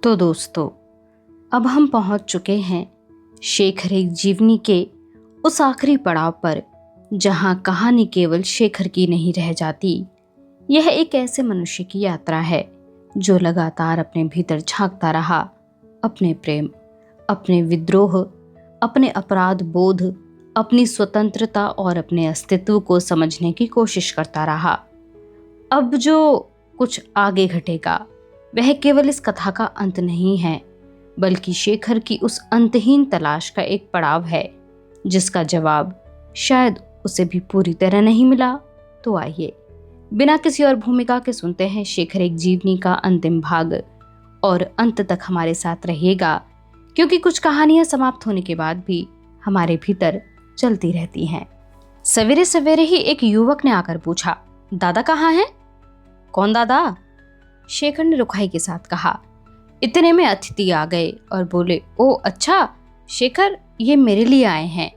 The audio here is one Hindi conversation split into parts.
तो दोस्तों, अब हम पहुंच चुके हैं शेखर एक जीवनी के उस आखिरी पड़ाव पर जहां कहानी केवल शेखर की नहीं रह जाती। यह एक ऐसे मनुष्य की यात्रा है जो लगातार अपने भीतर झांकता रहा, अपने प्रेम, अपने विद्रोह, अपने अपराध बोध, अपनी स्वतंत्रता और अपने अस्तित्व को समझने की कोशिश करता रहा। अब जो कुछ आगे घटेगा वह केवल इस कथा का अंत नहीं है, बल्कि शेखर की उस अंतहीन तलाश का एक पड़ाव है जिसका जवाब शायद उसे भी पूरी तरह नहीं मिला। तो आइए बिना किसी और भूमिका के सुनते हैं शेखर एक जीवनी का अंतिम भाग, और अंत तक हमारे साथ रहिएगा क्योंकि कुछ कहानियां समाप्त होने के बाद भी हमारे भीतर चलती रहती हैं। सवेरे सवेरे ही एक युवक ने आकर पूछा, दादा कहाँ हैं? कौन दादा? शेखर ने रुखाई के साथ कहा। इतने में अतिथि आ गए और बोले, ओ अच्छा शेखर, ये मेरे लिए आए हैं।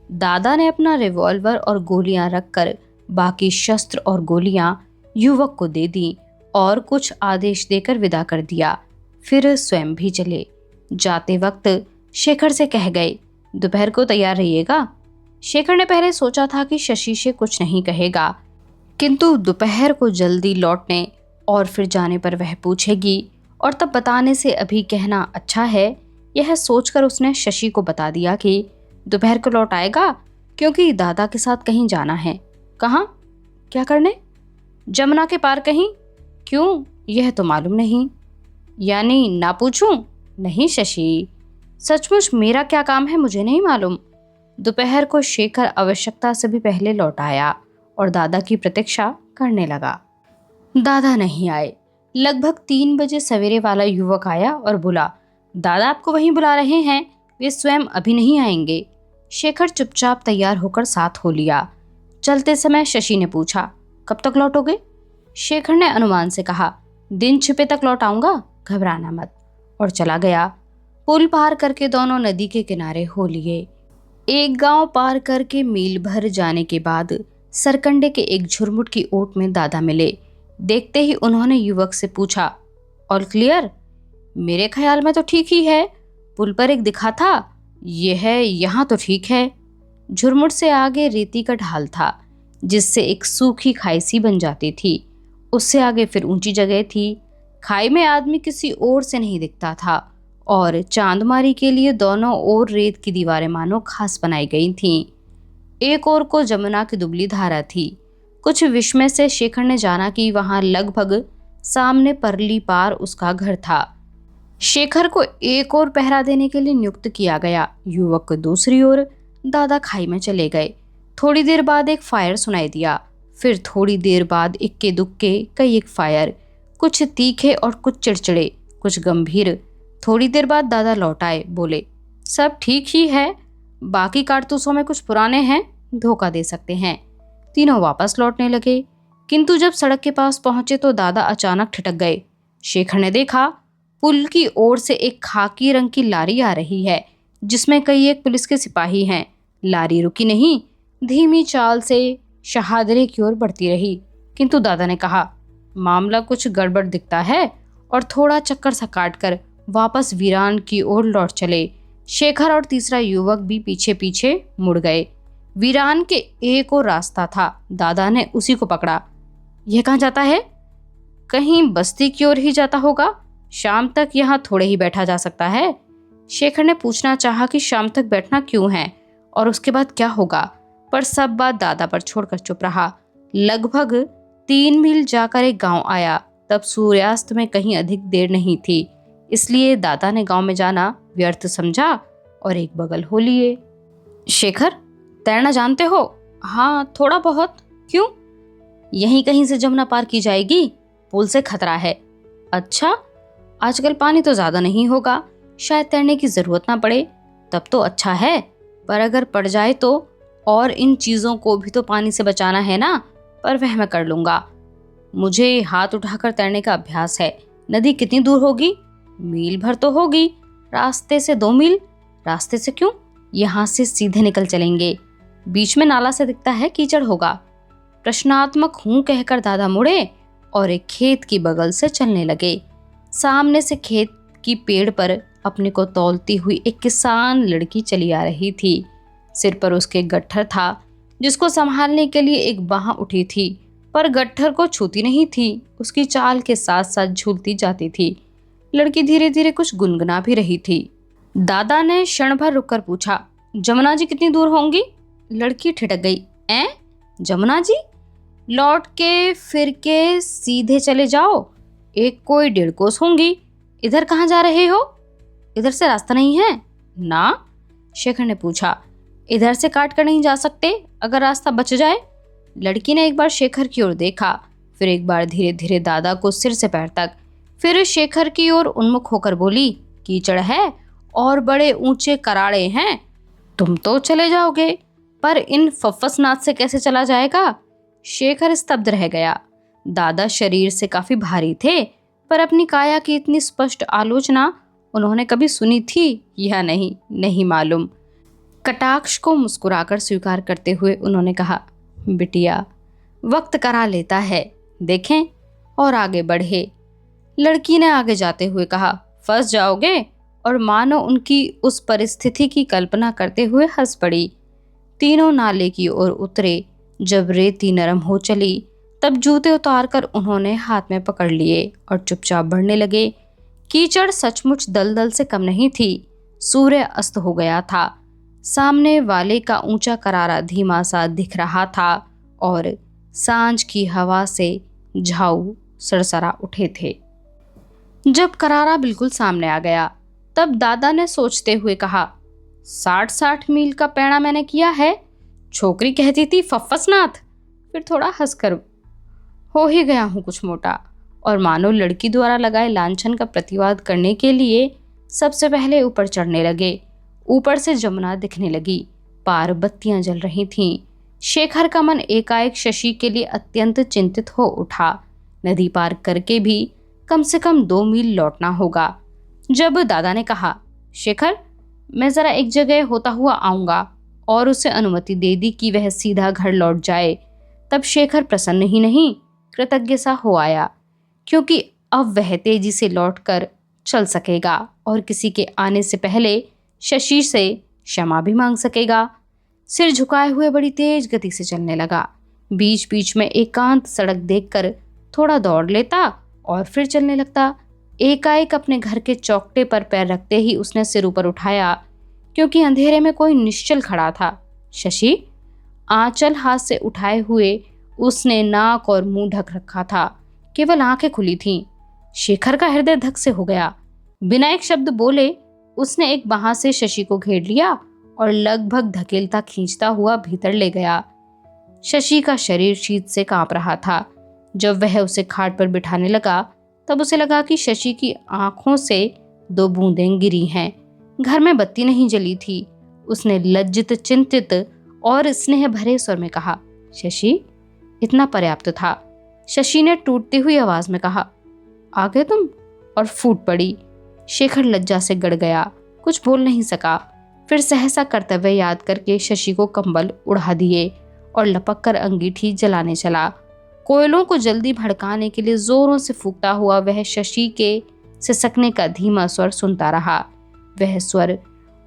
दादा ने अपना रिवॉल्वर और गोलियां रखकर बाकी शस्त्र और गोलियां युवक को दे दी और कुछ आदेश देकर विदा कर दिया। फिर स्वयं भी चले। जाते वक्त शेखर से कह गए, दोपहर को तैयार रहिएगा। शेखर ने पहले सोचा था कि शशि से कुछ नहीं कहेगा, किंतु दोपहर को जल्दी लौटने और फिर जाने पर वह पूछेगी और तब बताने से अभी कहना अच्छा है, यह सोचकर उसने शशि को बता दिया कि दोपहर को लौट आएगा क्योंकि दादा के साथ कहीं जाना है। कहाँ? क्या करने? जमुना के पार कहीं। क्यों? यह तो मालूम नहीं। यानी ना पूछूं? नहीं शशि, सचमुच मेरा क्या काम है मुझे नहीं मालूम। दोपहर को शेखर आवश्यकता से भी पहले लौट आया और दादा की प्रतीक्षा करने लगा। दादा नहीं आए। लगभग 3 बजे सवेरे वाला युवक आया और बोला, दादा आपको वहीं बुला रहे हैं, वे स्वयं अभी नहीं आएंगे। शेखर चुपचाप तैयार होकर साथ हो लिया। चलते समय शशि ने पूछा, कब तक लौटोगे? शेखर ने अनुमान से कहा, दिन छिपे तक लौट आऊंगा, घबराना मत, और चला गया। पुल पार करके दोनों नदी के किनारे हो लिए। एक गांव पार करके मील भर जाने के बाद सरकंडे के एक झुरमुट की ओट में दादा मिले। देखते ही उन्होंने युवक से पूछा, ऑल क्लियर? मेरे ख्याल में तो ठीक ही है, पुल पर एक दिखा था, यह है यहाँ तो ठीक है। झुरमुट से आगे रेती का ढाल था जिससे एक सूखी खाई सी बन जाती थी। उससे आगे फिर ऊंची जगह थी। खाई में आदमी किसी ओर से नहीं दिखता था और चांदमारी के लिए दोनों ओर रेत की दीवारें मानो खास बनाई गई थीं। एक ओर को जमुना की दुबली धारा थी। कुछ विस्मय से शेखर ने जाना कि वहां लगभग सामने परली पार उसका घर था। शेखर को एक ओर पहरा देने के लिए नियुक्त किया गया, युवक को दूसरी ओर। दादा खाई में चले गए। थोड़ी देर बाद एक फायर सुनाई दिया, फिर थोड़ी देर बाद इक्के दुक्के कई एक फायर, कुछ तीखे और कुछ चिड़चिड़े, कुछ गंभीर। थोड़ी देर बाद दादा लौट आए, बोले, सब ठीक ही है, बाकी कारतूसों में कुछ पुराने हैं, धोखा दे सकते हैं। तीनों वापस लौटने लगे, किंतु जब सड़क के पास पहुंचे तो दादा अचानक ठिठक गए। शेखर ने देखा पुल की ओर से एक खाकी रंग की लारी आ रही है जिसमें कई एक पुलिस के सिपाही हैं। लारी रुकी नहीं, धीमी चाल से शहादरे की ओर बढ़ती रही, किंतु दादा ने कहा, मामला कुछ गड़बड़ दिखता है, और थोड़ा चक्कर सा काटकर वापस वीरान की ओर लौट चले। शेखर और तीसरा युवक भी पीछे पीछे मुड़ गए। वीरान के एक और रास्ता था, दादा ने उसी को पकड़ा। यह कहाँ जाता है? कहीं बस्ती की ओर ही जाता होगा, शाम तक यहाँ थोड़े ही बैठा जा सकता है। शेखर ने पूछना चाहा कि शाम तक बैठना क्यों है और उसके बाद क्या होगा, पर सब बात दादा पर छोड़कर चुप रहा। लगभग 3 मील जाकर एक गांव आया। तब सूर्यास्त में कहीं अधिक देर नहीं थी, इसलिए दादा ने गांव में जाना व्यर्थ समझा और एक बगल हो लिए। शेखर, तैरना जानते हो? हाँ थोड़ा बहुत। क्यों? यहीं कहीं से जमुना पार की जाएगी, पुल से खतरा है। अच्छा, आजकल पानी तो ज्यादा नहीं होगा, शायद तैरने की जरूरत ना पड़े, तब तो अच्छा है, पर अगर पड़ जाए तो? और इन चीजों को भी तो पानी से बचाना है ना, पर वह मैं कर लूंगा। मुझे हाथ उठाकर तैरने का अभ्यास है। नदी कितनी दूर होगी? मील भर तो होगी। रास्ते से 2 मील। रास्ते से क्यों? यहाँ से सीधे निकल चलेंगे, बीच में नाला से दिखता है, कीचड़ होगा। प्रश्नात्मक हूं कहकर दादा मुड़े और एक खेत की बगल से चलने लगे। सामने से खेत की पेड़ पर अपने को तौलती हुई एक किसान लड़की चली आ रही थी। सिर पर उसके गट्ठर था जिसको संभालने के लिए एक बांह उठी थी, पर गट्ठर को छूती नहीं थी, उसकी चाल के साथ साथ झूलती जाती थी। लड़की धीरे धीरे कुछ गुनगुना भी रही थी। दादा ने क्षण भर रुककर पूछा, जमुना जी कितनी दूर होंगी? लड़की ठिठक गई, ऐ जमुना जी? लौट के फिर के सीधे चले जाओ, एक कोई 1.5 कोस होंगी। इधर कहाँ जा रहे हो? इधर से रास्ता नहीं है ना? शेखर ने पूछा। इधर से काट कर नहीं जा सकते, अगर रास्ता बच जाए। लड़की ने एक बार शेखर की ओर देखा, फिर एक बार धीरे धीरे दादा को सिर से पैर तक, फिर शेखर की ओर उन्मुख होकर बोली, कीचड़ है और बड़े ऊंचे कराड़े हैं, तुम तो चले जाओगे, पर इन फफसनाथ से कैसे चला जाएगा? शेखर स्तब्ध रह गया। दादा शरीर से काफी भारी थे, पर अपनी काया की इतनी स्पष्ट आलोचना उन्होंने कभी सुनी थी या नहीं मालूम। कटाक्ष को मुस्कुराकर स्वीकार करते हुए उन्होंने कहा, बिटिया वक्त करा लेता है, देखें और आगे बढ़े। लड़की ने आगे जाते हुए कहा, फंस जाओगे? और मानो उनकी उस परिस्थिति की कल्पना करते हुए हंस पड़ी। तीनों नाले की ओर उतरे। जब रेती नरम हो चली तब जूते उतारकर उन्होंने हाथ में पकड़ लिए और चुपचाप बढ़ने लगे। कीचड़ सचमुच दलदल से कम नहीं थी। सूर्य अस्त हो गया था। सामने वाले का ऊंचा करारा धीमा सा दिख रहा था और सांझ की हवा से झाऊ सरसरा उठे थे। जब करारा बिल्कुल सामने आ गया तब दादा ने सोचते हुए कहा, 60 मील का पैड़ा मैंने किया है। छोकरी कहती थी फफसनाथ। फिर थोड़ा हंसकर, हो ही गया हूँ कुछ मोटा। और मानो लड़की द्वारा लगाए लांछन का प्रतिवाद करने के लिए सबसे पहले ऊपर चढ़ने लगे। ऊपर से जमुना दिखने लगी, पार बत्तियां जल रही थीं। शेखर का मन एकाएक शशि के लिए अत्यंत चिंतित हो उठा। नदी पार करके भी कम से कम 2 मील लौटना होगा। जब दादा ने कहा, शेखर मैं जरा एक जगह होता हुआ आऊंगा, और उसे अनुमति दे दी कि वह सीधा घर लौट जाए, तब शेखर प्रसन्न ही नहीं कृतज्ञ सा हो आया, क्योंकि अब वह तेजी से लौटकर चल सकेगा और किसी के आने से पहले शशि से क्षमा भी मांग सकेगा। सिर झुकाए हुए बड़ी तेज गति से चलने लगा। बीच बीच में एकांत सड़क देखकर थोड़ा दौड़ लेता और फिर चलने लगता। एकाएक अपने घर के चौखटे पर पैर रखते ही उसने सिर ऊपर उठाया, क्योंकि अंधेरे में कोई निश्चल खड़ा था। शशि? आंचल हाथ से उठाए हुए उसने नाक और मुंह ढक रखा था, केवल आंखें खुली थीं। शेखर का हृदय धक से हो गया। बिना एक शब्द बोले उसने एक बांह से शशि को घेर लिया और लगभग धकेलता खींचता हुआ भीतर ले गया। शशि का शरीर शीत से कांप रहा था। जब वह उसे खाट पर बिठाने लगा तब उसे लगा कि शशि की आंखों से 2 बूंदें गिरी हैं। घर में बत्ती नहीं जली थी। उसने लज्जित, चिंतित और स्नेह भरे स्वर में कहा, शशि? इतना पर्याप्त था। शशि ने टूटती हुई आवाज में कहा, आ गए तुम? और फूट पड़ी। शेखर लज्जा से गड़ गया, कुछ बोल नहीं सका। फिर सहसा कर्तव्य याद करके शशि को कंबल उड़ा दिए और लपक कर अंगीठी जलाने चला। कोयलों को जल्दी भड़काने के लिए जोरों से फूंकता हुआ वह शशि के सिसकने का धीमा स्वर सुनता रहा। वह स्वर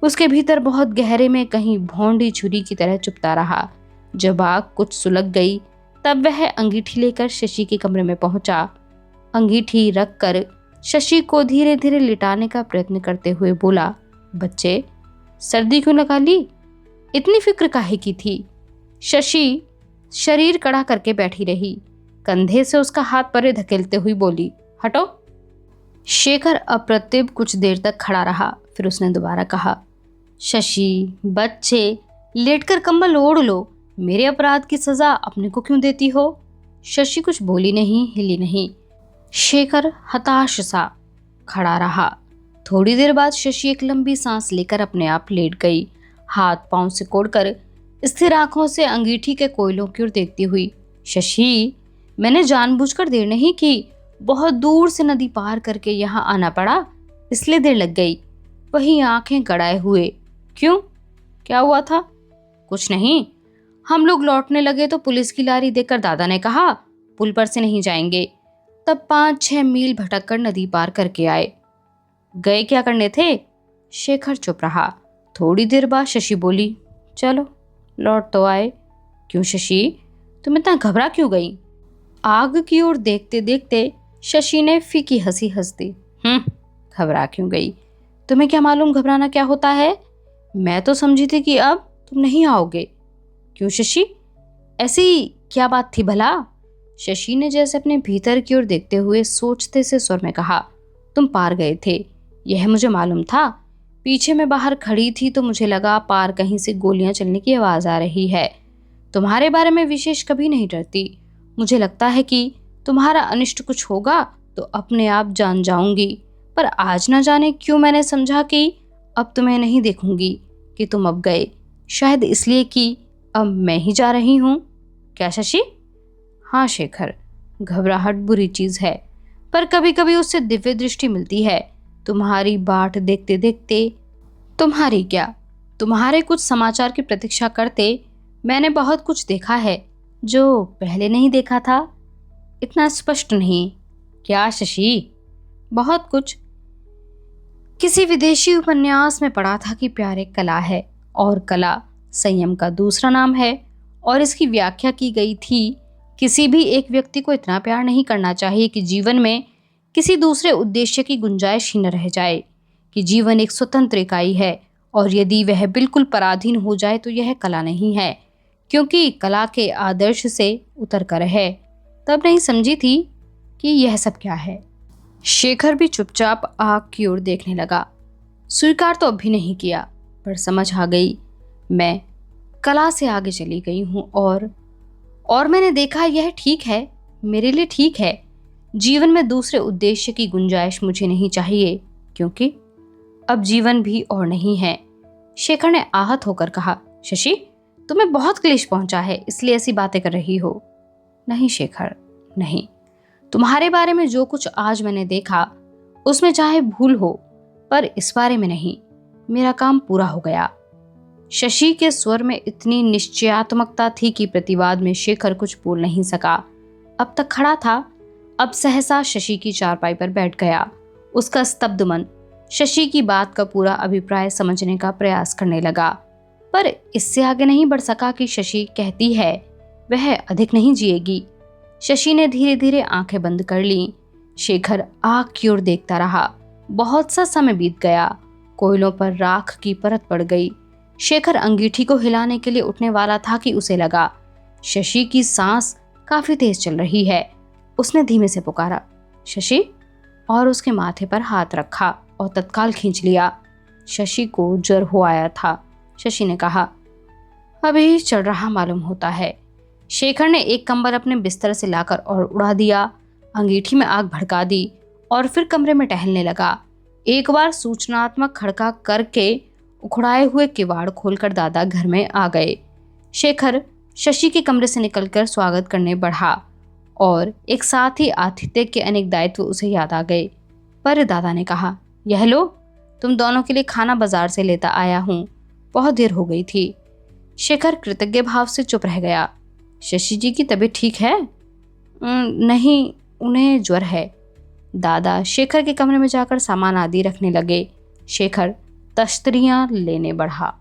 उसके भीतर बहुत गहरे में कहीं भौंडी छुरी की तरह चुभता रहा। जब आग कुछ सुलग गई तब वह अंगीठी लेकर शशि के कमरे में पहुंचा। अंगीठी रखकर शशि को धीरे धीरे लिटाने का प्रयत्न करते हुए बोला, बच्चे सर्दी क्यों लगा ली? इतनी फिक्र काहे की थी? शशि शरीर कड़ा करके बैठी रही। कंधे से उसका हाथ परे धकेलते हुए बोली, हटो। शेखर अप्रतिभ कुछ देर तक खड़ा रहा। फिर उसने दोबारा कहा, शशि बच्चे लेटकर कंबल ओढ़ लो, मेरे अपराध की सजा अपने को क्यों देती हो? शशि कुछ बोली नहीं, हिली नहीं। शेखर हताश सा खड़ा रहा। थोड़ी देर बाद शशि एक लंबी सांस लेकर अपने आप लेट गई, हाथ पांव सिकोड़कर स्थिर आंखों से अंगीठी के कोयलों की ओर देखती हुई। शशि, मैंने जानबूझकर देर नहीं की, बहुत दूर से नदी पार करके यहाँ आना पड़ा, इसलिए देर लग गई। वही आंखें गड़ाए हुए, क्यों, क्या हुआ था? कुछ नहीं, हम लोग लौटने लगे तो पुलिस की लारी देखकर दादा ने कहा पुल पर से नहीं जाएंगे। तब 5-6 मील भटक कर नदी पार करके आए। गए क्या करने थे? शेखर चुप रहा। थोड़ी देर बाद शशि बोली, चलो लौट तो आए। क्यों शशि, तुम इतना घबरा क्यों गई? आग की ओर देखते देखते शशि ने फीकी हंसी हंस दी। घबरा क्यों गई? तुम्हें क्या मालूम घबराना क्या होता है? मैं तो समझी थी कि अब तुम नहीं आओगे। क्यों शशि, ऐसी क्या बात थी भला? शशि ने जैसे अपने भीतर की ओर देखते हुए सोचते से स्वर में कहा, तुम पार गए थे, यह मुझे मालूम था। पीछे मैं बाहर खड़ी थी तो मुझे लगा पार कहीं से गोलियां चलने की आवाज आ रही है। तुम्हारे बारे में विशेष कभी नहीं डरती। मुझे लगता है कि तुम्हारा अनिष्ट कुछ होगा तो अपने आप जान जाऊंगी, पर आज न जाने क्यों मैंने समझा कि अब तुम्हें नहीं देखूंगी कि तुम अब गए, शायद इसलिए कि अब मैं ही जा रही हूं। क्या शशि? हाँ शेखर, घबराहट बुरी चीज है, पर कभी कभी उससे दिव्य दृष्टि मिलती है। तुम्हारी बाट देखते देखते, तुम्हारी क्या, तुम्हारे कुछ समाचार की प्रतीक्षा करते मैंने बहुत कुछ देखा है जो पहले नहीं देखा था। इतना स्पष्ट नहीं। क्या शशि? बहुत कुछ। किसी विदेशी उपन्यास में पढ़ा था कि प्यार एक कला है और कला संयम का दूसरा नाम है, और इसकी व्याख्या की गई थी किसी भी एक व्यक्ति को इतना प्यार नहीं करना चाहिए कि जीवन में किसी दूसरे उद्देश्य की गुंजाइश ही न रह जाए, कि जीवन एक स्वतंत्र इकाई है और यदि वह बिल्कुल पराधीन हो जाए तो यह कला नहीं है, क्योंकि कला के आदर्श से उतर कर है। तब नहीं समझी थी कि यह सब क्या है। शेखर भी चुपचाप आग की ओर देखने लगा। स्वीकार तो अभी नहीं किया, पर समझ आ गई। मैं कला से आगे चली गई हूँ और मैंने देखा यह ठीक है, मेरे लिए ठीक है। जीवन में दूसरे उद्देश्य की गुंजाइश मुझे नहीं चाहिए, क्योंकि अब जीवन भी और नहीं है। शेखर ने आहत होकर कहा, शशि, तुम्हें बहुत क्लेश पहुंचा है इसलिए ऐसी बातें कर रही हो। नहीं शेखर, नहीं। तुम्हारे बारे में जो कुछ आज मैंने देखा उसमें चाहे भूल हो, पर इस बारे में नहीं। मेरा काम पूरा हो गया। शशि के स्वर में इतनी निश्चयात्मकता थी कि प्रतिवाद में शेखर कुछ बोल नहीं सका। अब तक खड़ा था, अब सहसा शशि की चारपाई पर बैठ गया। उसका स्तब्ध मन शशि की बात का पूरा अभिप्राय समझने का प्रयास करने लगा, पर इससे आगे नहीं बढ़ सका कि शशि कहती है वह अधिक नहीं जिएगी। शशि ने धीरे धीरे आंखें बंद कर लीं। शेखर आग की ओर देखता रहा। बहुत सा समय बीत गया। कोयलों पर राख की परत पड़ गई। शेखर अंगीठी को हिलाने के लिए उठने वाला था कि उसे लगा शशि की सांस काफी तेज चल रही है। उसने धीमे से पुकारा, शशि, और उसके माथे पर हाथ रखा और तत्काल खींच लिया। शशि को ज्वर हो आया था। शशि ने कहा, अभी चल रहा मालूम होता है। शेखर ने एक कंबल अपने बिस्तर से लाकर और उड़ा दिया, अंगीठी में आग भड़का दी और फिर कमरे में टहलने लगा। एक बार सूचनात्मक खड़का करके उखड़ाए हुए किवाड़ खोलकर दादा घर में आ गए। शेखर शशि के कमरे से निकलकर स्वागत करने बढ़ा और एक साथ ही आतिथ्य के अनेक दायित्व उसे याद आ गए। पर दादा ने कहा, यह लो, तुम दोनों के लिए खाना बाजार से लेता आया हूँ, बहुत देर हो गई थी। शेखर कृतज्ञ भाव से चुप रह गया। शशि जी की तबीयत ठीक है? नहीं, उन्हें ज्वर है। दादा शेखर के कमरे में जाकर सामान आदि रखने लगे। शेखर तश्तरियां लेने बढ़ा।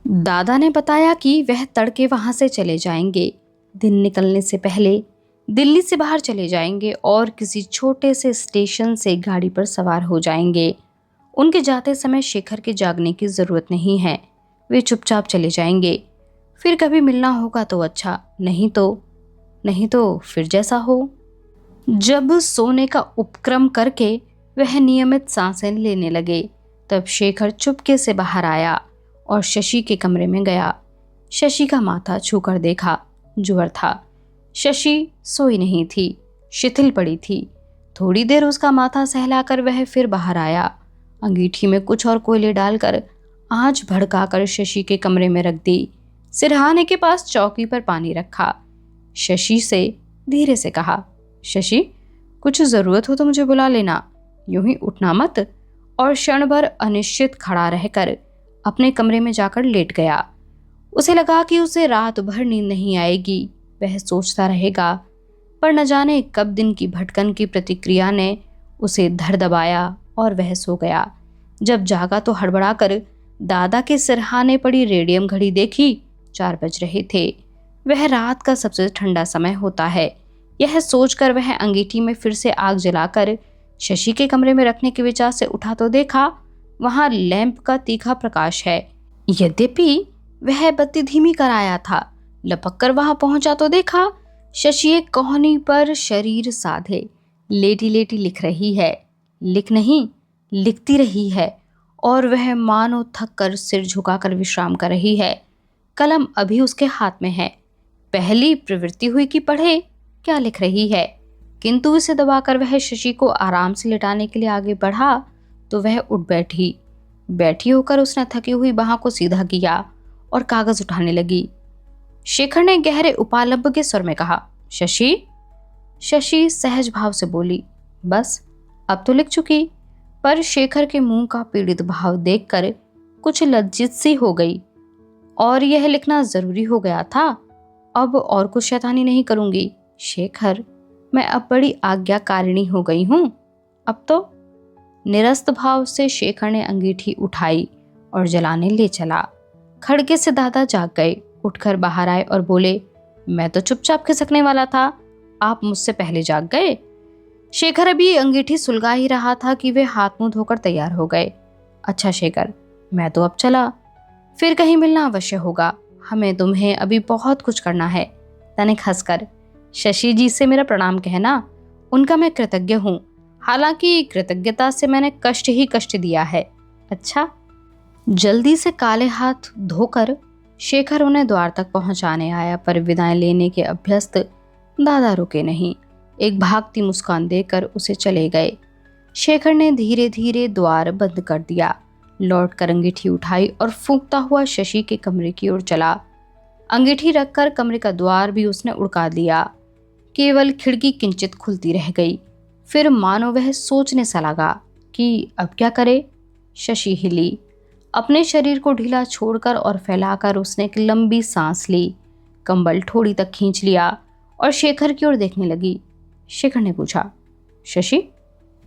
दादा ने बताया कि वह तड़के वहां से चले जाएंगे। दिन निकलने से पहले दिल्ली से बाहर चले जाएंगे और किसी छोटे से स्टेशन से गाड़ी पर सवार हो जाएंगे। उनके जाते समय शेखर के जागने की जरूरत नहीं है। वे चुपचाप चले जाएंगे। फिर कभी मिलना होगा तो अच्छा, नहीं तो फिर जैसा हो। जब सोने का उपक्रम करके वह नियमित सांसें लेने लगे, तब शेखर चुपके से बाहर आया और शशि के कमरे में गया। शशि का माथा छूकर देखा, ज्वर था। शशि सोई नहीं थी, शिथिल पड़ी थी। थोड़ी देर उसका माथा सहलाकर वह फिर बाहर आया। अंगीठी में कुछ और कोयले डालकर आंच भड़काकर शशि के कमरे में रख दी। सिरहाने के पास चौकी पर पानी रखा। शशि से धीरे से कहा, शशि, कुछ जरूरत हो तो मुझे बुला लेना, यूं ही उठना मत। और क्षण भर अनिश्चित खड़ा रहकर अपने कमरे में जाकर लेट गया। उसे लगा कि उसे रात भर नींद नहीं आएगी। वह सोचता रहेगा, पर न जाने कब दिन की भटकन की प्रतिक्रिया ने उसे धर दबाया और वह सो गया। जब जागा तो हड़बड़ा कर दादा के सिरहाने पड़ी रेडियम घड़ी देखी। 4 बज रहे थे। वह रात का सबसे ठंडा समय होता है। यह सोचकर वह अंगीठी में फिर से आग जलाकर शशि के कमरे में रखने के विचार से उठा तो देखा वहां लैंप का तीखा प्रकाश है। यद्यपि वह बत्ती धीमी कर आया था, लपक कर वहां पहुंचा तो देखा शशि एक कोहनी पर शरीर साधे लेटी लेटी लिख रही है। लिखती रही है और वह मानो थक कर सिर झुकाकर विश्राम कर रही है। कलम अभी उसके हाथ में है। पहली प्रवृत्ति हुई कि पढ़े क्या लिख रही है, किंतु इसे दबाकर वह शशि को आराम से लिटाने के लिए आगे बढ़ा तो वह उठ बैठी होकर उसने थकी हुई बाहों को सीधा किया और कागज उठाने लगी। शेखर ने गहरे उपालब्ध के स्वर में कहा, शशि सहज भाव से बोली, बस अब तो लिख चुकी। पर शेखर के मुंह का पीड़ित भाव देखकर कुछ लज्जित सी हो गई। और यह लिखना जरूरी हो गया था। अब और कुछ शैतानी नहीं करूंगी शेखर, मैं अब बड़ी आज्ञाकारिणी हो गई हूं। अब तो निरस्त भाव से शेखर ने अंगीठी उठाई और जलाने ले चला। खड़के से दादा जाग गए, उठकर बाहर आए और बोले, मैं तो चुपचाप खिसकने वाला था, आप मुझसे पहले जाग गए। शेखर अभी अंगीठी सुलगा ही रहा था कि वे हाथ मुंह धोकर तैयार हो गए। अच्छा शेखर, मैं तो अब चला, फिर कहीं मिलना अवश्य होगा। हमें तुम्हें अभी बहुत कुछ करना है। तनिक हंसकर, शशि जी से मेरा प्रणाम कहना, उनका मैं कृतज्ञ हूँ। हालांकि कृतज्ञता से मैंने कष्ट ही कष्ट दिया है। अच्छा। जल्दी से काले हाथ धोकर शेखर उन्हें द्वार तक पहुंचाने आया, पर विदाई लेने के अभ्यस्त दादा रुके नहीं। एक भागती मुस्कान देकर उसे चले गए। शेखर ने धीरे धीरे द्वार बंद कर दिया, लौट कर अंगीठी उठाई और फूंकता हुआ शशि के कमरे की ओर चला। अंगीठी रखकर कमरे का द्वार भी उसने उड़का दिया। केवल खिड़की किंचित खुलती रह गई। फिर मानो वह सोचने सा लगा कि अब क्या करे। शशि हिली। अपने शरीर को ढीला छोड़कर और फैलाकर उसने एक लंबी सांस ली, कंबल ठोड़ी तक खींच लिया और शेखर की ओर देखने लगी। शेखर ने पूछा, शशि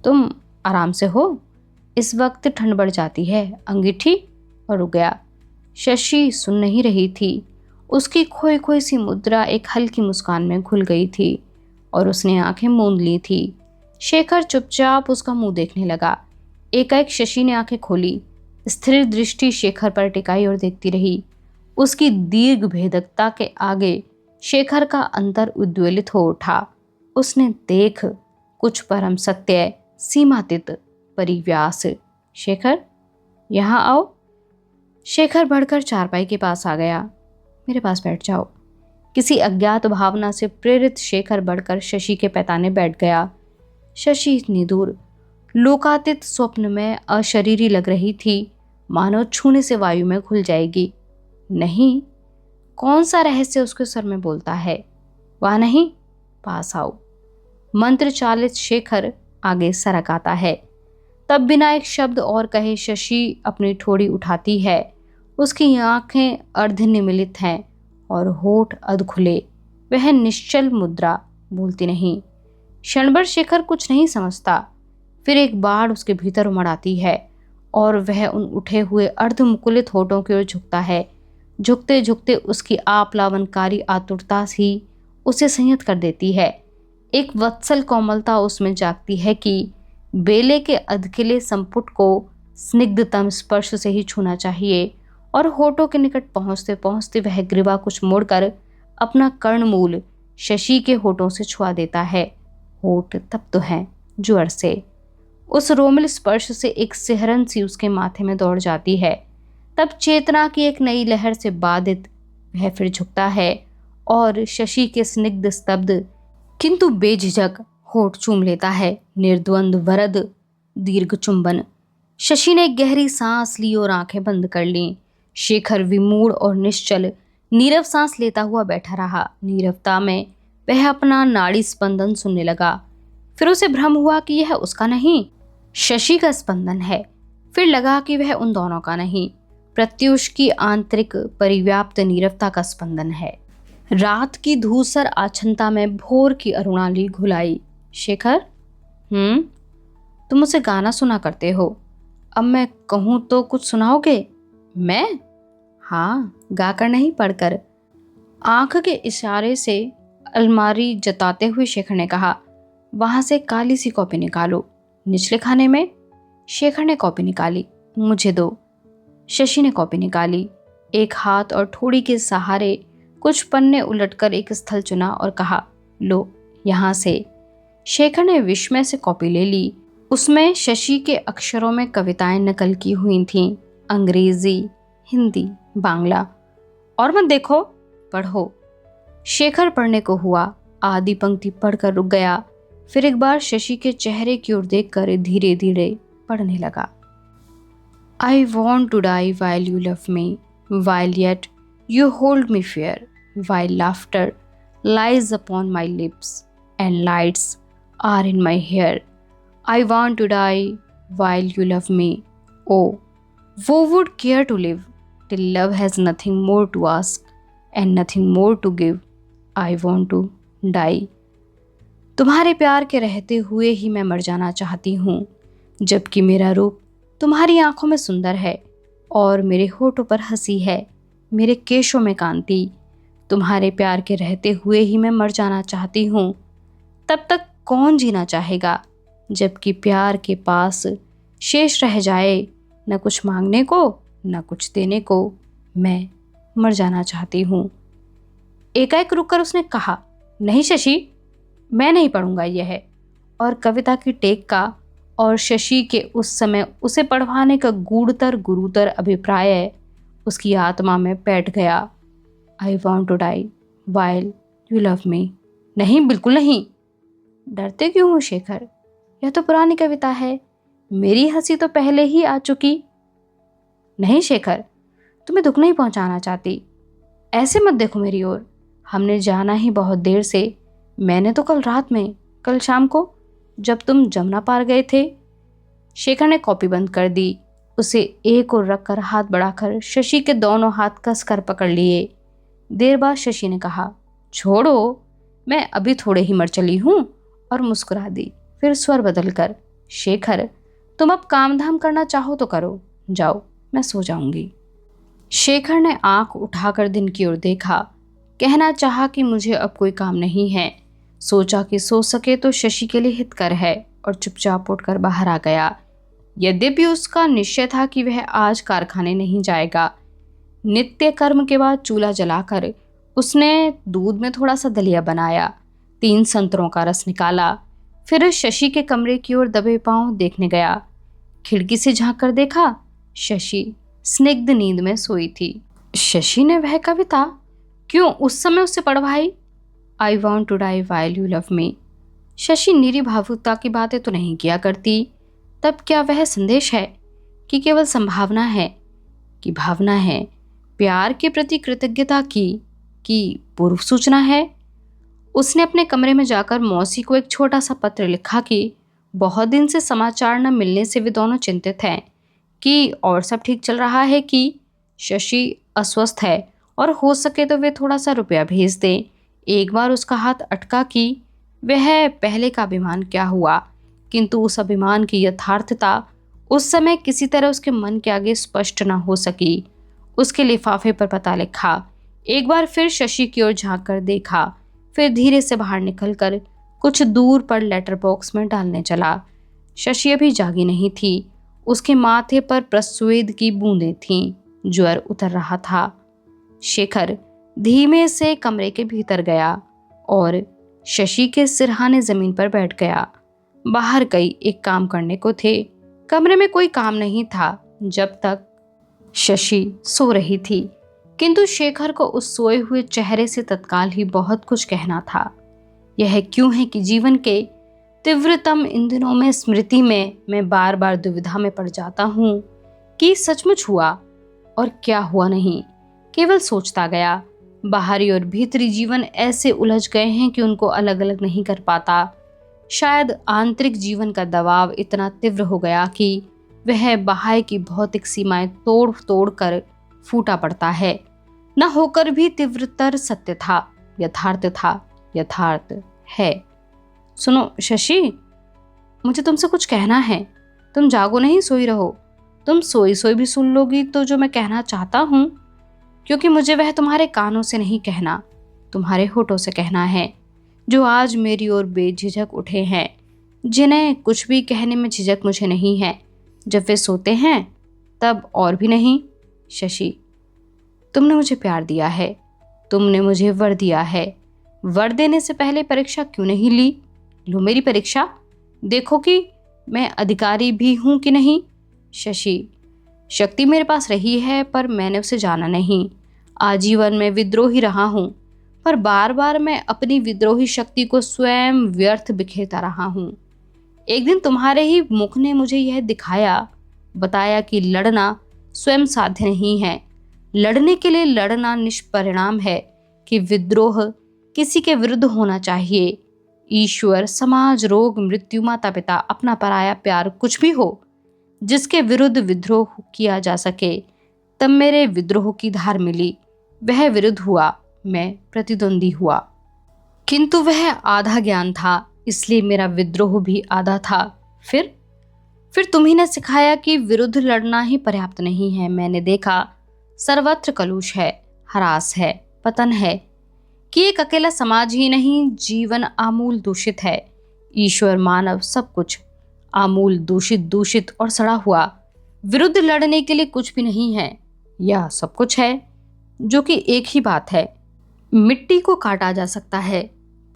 तुम आराम से हो? इस वक्त ठंड बढ़ जाती है। अंगीठी? और रुक गया। शशि सुन नहीं रही थी। उसकी खोई खोई सी मुद्रा एक हल्की मुस्कान में घुल गई थी और उसने आंखें मूंद ली थी। शेखर चुपचाप उसका मुंह देखने लगा। एकाएक शशि ने आंखें खोली, स्थिर दृष्टि शेखर पर टिकाई और देखती रही। उसकी दीर्घ भेदकता के आगे शेखर का अंतर उद्वेलित हो उठा। उसने देख कुछ परम सत्य, सीमातीत परिव्यास। शेखर, यहाँ आओ। शेखर बढ़कर चारपाई के पास आ गया। मेरे पास बैठ जाओ। किसी अज्ञात भावना से प्रेरित शेखर बढ़कर शशि के पैताने बैठ गया। शशि इतनी दूर लोकातीत स्वप्न में अशरीरी लग रही थी, मानो छूने से वायु में घुल जाएगी। नहीं, कौन सा रहस्य उसके सर में बोलता है? वह नहीं, पास आओ। मंत्र चालित शेखर आगे सरक आता है। तब बिना एक शब्द और कहे शशि अपनी ठोड़ी उठाती है। उसकी आंखें अर्धनिमीलित हैं और होठ अधखुले। वह निश्चल मुद्रा, बोलती नहीं। क्षणभर शेखर कुछ नहीं समझता। फिर एक बाढ़ उसके भीतर उमड़ आती है और वह उन उठे हुए अर्धमुकुलित होठों की ओर झुकता है। झुकते झुकते उसकी आप्लावनकारी आतुरता ही उसे संयत कर देती है। एक वत्सल कोमलता उसमें जागती है कि बेले के अधखिले संपुट को स्निग्धतम स्पर्श से ही छूना चाहिए, और होठों के निकट पहुंचते पहुंचते वह ग्रीवा कुछ मोड़कर अपना कर्णमूल शशि के होठों से छुआ देता है। होठ तब तो हैं ज्वर से। उस रोमिल स्पर्श से एक सिहरन सी उसके माथे में दौड़ जाती है। तब चेतना की एक नई लहर से बाधित वह फिर झुकता है और शशि के स्निग्ध स्तब्ध किंतु बेझिझक होठ चूम लेता है। निर्द्वंद वरद दीर्घ चुंबन। शशि ने गहरी सांस ली और आंखें बंद कर लीं। शेखर विमूढ़ और निश्चल नीरव सांस लेता हुआ बैठा रहा। नीरवता में वह अपना नाड़ी स्पंदन सुनने लगा। फिर उसे भ्रम हुआ कि यह उसका नहीं, शशि का स्पंदन है। फिर लगा कि वह उन दोनों का नहीं, प्रत्युष की आंतरिक परिव्याप्त नीरवता का स्पंदन है। रात की धूसर आच्छन्नता में भोर की अरुणाली घुलाई। शेखर, तुम मुझे गाना सुना करते हो, अब मैं कहूँ तो कुछ सुनाओगे? मैं? हाँ, गाकर नहीं, पढ़कर। आंख के इशारे से अलमारी जताते हुए शेखर ने कहा, वहां से काली सी कॉपी निकालो, निचले खाने में। शेखर ने कॉपी निकाली। मुझे दो। शशि ने कॉपी निकाली। एक हाथ और ठोड़ी के सहारे कुछ पन्ने उलटकर एक स्थल चुना और कहा, लो यहां से। शेखर ने विस्मय से कॉपी ले ली। उसमें शशि के अक्षरों में कविताएं नकल की हुई थीं, अंग्रेजी, हिंदी, बांग्ला। और मत देखो, पढ़ो। शेखर पढ़ने को हुआ, आधी पंक्ति पढ़कर रुक गया, फिर एक बार शशि के चेहरे की ओर देखकर धीरे धीरे पढ़ने लगा। I want to die while you love me, while yet you hold me fair, while laughter lies upon my lips and lights are in my hair. I want to die while you love me. Oh, who would care to live till love has nothing more to ask and nothing more to give? I want to die. तुम्हारे प्यार के रहते हुए ही मैं मर जाना चाहती हूँ, जबकि मेरा रूप तुम्हारी आंखों में सुंदर है और मेरे होठों पर हंसी है, मेरे केशों में कांति। तुम्हारे प्यार के रहते हुए ही मैं मर जाना चाहती हूँ। तब तक कौन जीना चाहेगा, जबकि प्यार के पास शेष रह जाए न कुछ मांगने को न कुछ देने को। मैं मर जाना चाहती हूँ। एकाएक रुककर उसने कहा, नहीं शशि, मैं नहीं पढ़ूंगा यह। और कविता की टेक का और शशि के उस समय उसे पढ़वाने का गूढ़तर गुरुतर अभिप्राय उसकी आत्मा में बैठ गया। I want to die while you love me. नहीं, बिल्कुल नहीं। डरते क्यों हो शेखर? यह तो पुरानी कविता है, मेरी हंसी तो पहले ही आ चुकी। नहीं शेखर, तुम्हें दुख नहीं पहुंचाना चाहती, ऐसे मत देखो मेरी ओर। हमने जाना ही बहुत देर से। मैंने तो कल रात में, कल शाम को, जब तुम जमुना पार गए थे। शेखर ने कॉपी बंद कर दी। उसे एक ओर रखकर हाथ बढ़ाकर शशि के दोनों हाथ कसकर पकड़ लिए। देर बाद शशि ने कहा, छोड़ो, मैं अभी थोड़े ही मर चली हूँ, और मुस्कुरा दी। फिर स्वर बदलकर, शेखर, तुम अब काम धाम करना चाहो तो करो, जाओ, मैं सो जाऊंगी। शेखर ने आंख उठाकर दिन की ओर देखा। कहना चाहा कि मुझे अब कोई काम नहीं है। सोचा कि सो सके तो शशि के लिए हितकर है, और चुपचाप उठकर बाहर आ गया। यद्यपि उसका निश्चय था कि वह आज कारखाने नहीं जाएगा। नित्य कर्म के बाद चूल्हा जलाकर उसने दूध में थोड़ा सा दलिया बनाया, 3 संतरों का रस निकाला, फिर शशि के कमरे की ओर दबे पांव देखने गया। खिड़की से झांक कर देखा, शशि स्निग्ध नींद में सोई थी। शशि ने वह कविता क्यों उस समय उससे पढ़वाई? I want to die while you love me. Shashi निरी भावुकता की बातें तो नहीं किया करती। तब क्या वह संदेश है कि केवल संभावना है, कि भावना है, प्यार के प्रति कृतज्ञता की पूर्व सूचना है? उसने अपने कमरे में जाकर मौसी को एक छोटा सा पत्र लिखा कि बहुत दिन से समाचार न मिलने से वे दोनों चिंतित हैं, कि और सब ठीक चल रहा है, कि शशि अस्वस्थ है और हो सके तो वे थोड़ा सा रुपया भेज दें। एक बार उसका हाथ अटका कि वह पहले का अभिमान क्या हुआ, किंतु उस अभिमान की यथार्थता उस समय किसी तरह उसके मन के आगे स्पष्ट न हो सकी। उसके लिफाफे पर पता लिखा। एक बार फिर शशि की ओर झांक कर देखा, फिर धीरे से बाहर निकलकर कुछ दूर पर लेटर बॉक्स में डालने चला। शशि अभी जागी नहीं थी। उसके माथे पर प्रस्वेद की बूंदें थीं। ज्वर उतर रहा था। शेखर धीमे से कमरे के भीतर गया और शशि के सिरहाने जमीन पर बैठ गया। बाहर कई एक काम करने को थे। कमरे में कोई काम नहीं था जब तक शशि सो रही थी, किंतु शेखर को उस सोए हुए चेहरे से तत्काल ही बहुत कुछ कहना था। यह क्यों है कि जीवन के तीव्रतम इन दिनों में स्मृति में मैं बार बार दुविधा में पड़ जाता हूँ कि सचमुच हुआ और क्या हुआ नहीं। केवल सोचता गया। बाहरी और भीतरी जीवन ऐसे उलझ गए हैं कि उनको अलग अलग नहीं कर पाता। शायद आंतरिक जीवन का दबाव इतना तीव्र हो गया कि वह बाह्य की भौतिक सीमाएं तोड़ तोड़ कर फूटा पड़ता है। न होकर भी तीव्रतर सत्य था, यथार्थ है। सुनो शशि, मुझे तुमसे कुछ कहना है। तुम जागो नहीं, सोई रहो। तुम सोई सोई भी सुन लोगी तो जो मैं कहना चाहता हूँ, क्योंकि मुझे वह तुम्हारे कानों से नहीं कहना, तुम्हारे होठों से कहना है, जो आज मेरी ओर बेझिझक उठे हैं, जिन्हें कुछ भी कहने में झिझक मुझे नहीं है, जब वे सोते हैं तब और भी नहीं। शशि, तुमने मुझे प्यार दिया है, तुमने मुझे वर दिया है। वर देने से पहले परीक्षा क्यों नहीं ली? लो मेरी परीक्षा, देखो कि मैं अधिकारी भी हूं कि नहीं। शशि, शक्ति मेरे पास रही है पर मैंने उसे जाना नहीं। आजीवन में विद्रोही रहा हूं, पर बार बार मैं अपनी विद्रोही शक्ति को स्वयं व्यर्थ बिखेरता रहा हूं। एक दिन तुम्हारे ही मुख ने मुझे यह दिखाया, बताया कि लड़ना स्वयं साध्य नहीं है। लड़ने के लिए लड़ना निष्परिणाम है कि विद्रोह किसी के विरुद्ध होना चाहिए। ईश्वर, समाज, रोग, मृत्यु, माता पिता, अपना पराया प्यार, कुछ भी हो जिसके विरुद्ध विद्रोह किया जा सके। तब मेरे विद्रोह की धार मिली, वह विरुद्ध हुआ, मैं प्रतिद्वंदी हुआ। किंतु वह आधा ज्ञान था, इसलिए मेरा विद्रोह भी आधा था। फिर तुम्ही ने सिखाया कि विरुद्ध लड़ना ही पर्याप्त नहीं है। मैंने देखा सर्वत्र कलुष है, हरास है, पतन है, कि एक अकेला समाज ही नहीं, जीवन आमूल दूषित है। ईश्वर, मानव, सब कुछ आमूल दूषित और सड़ा हुआ। विरुद्ध लड़ने के लिए कुछ भी नहीं है, यह सब कुछ है, जो कि एक ही बात है। मिट्टी को काटा जा सकता है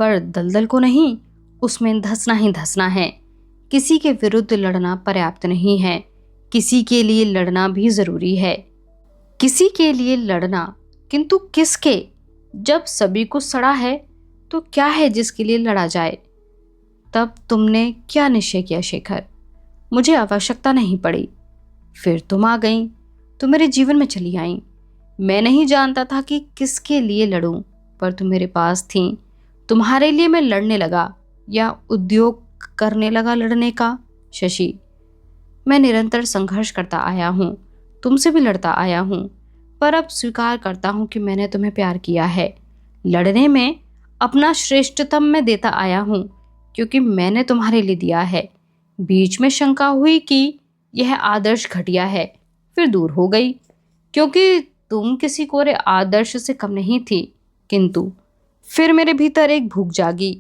पर दलदल को नहीं, उसमें धंसना ही धंसना है। किसी के विरुद्ध लड़ना पर्याप्त नहीं है, किसी के लिए लड़ना भी जरूरी है। किसी के लिए लड़ना, किंतु किसके? जब सभी को सड़ा है तो क्या है जिसके लिए लड़ा जाए? तब तुमने क्या निश्चय किया शेखर? मुझे आवश्यकता नहीं पड़ी, फिर तुम आ गई, तुम मेरे जीवन में चली आई। मैं नहीं जानता था कि किसके लिए लड़ूं, पर तुम मेरे पास थी, तुम्हारे लिए मैं लड़ने लगा या उद्योग करने लगा लड़ने का। शशि, मैं निरंतर संघर्ष करता आया हूँ, तुमसे भी लड़ता आया हूँ, पर अब स्वीकार करता हूँ कि मैंने तुम्हें प्यार किया है। लड़ने में अपना श्रेष्ठतम मैं देता आया हूँ, क्योंकि मैंने तुम्हारे लिए दिया है। बीच में शंका हुई कि यह आदर्श घटिया है, फिर दूर हो गई, क्योंकि तुम किसी कोरे आदर्श से कम नहीं थी। किंतु फिर मेरे भीतर एक भूख जागी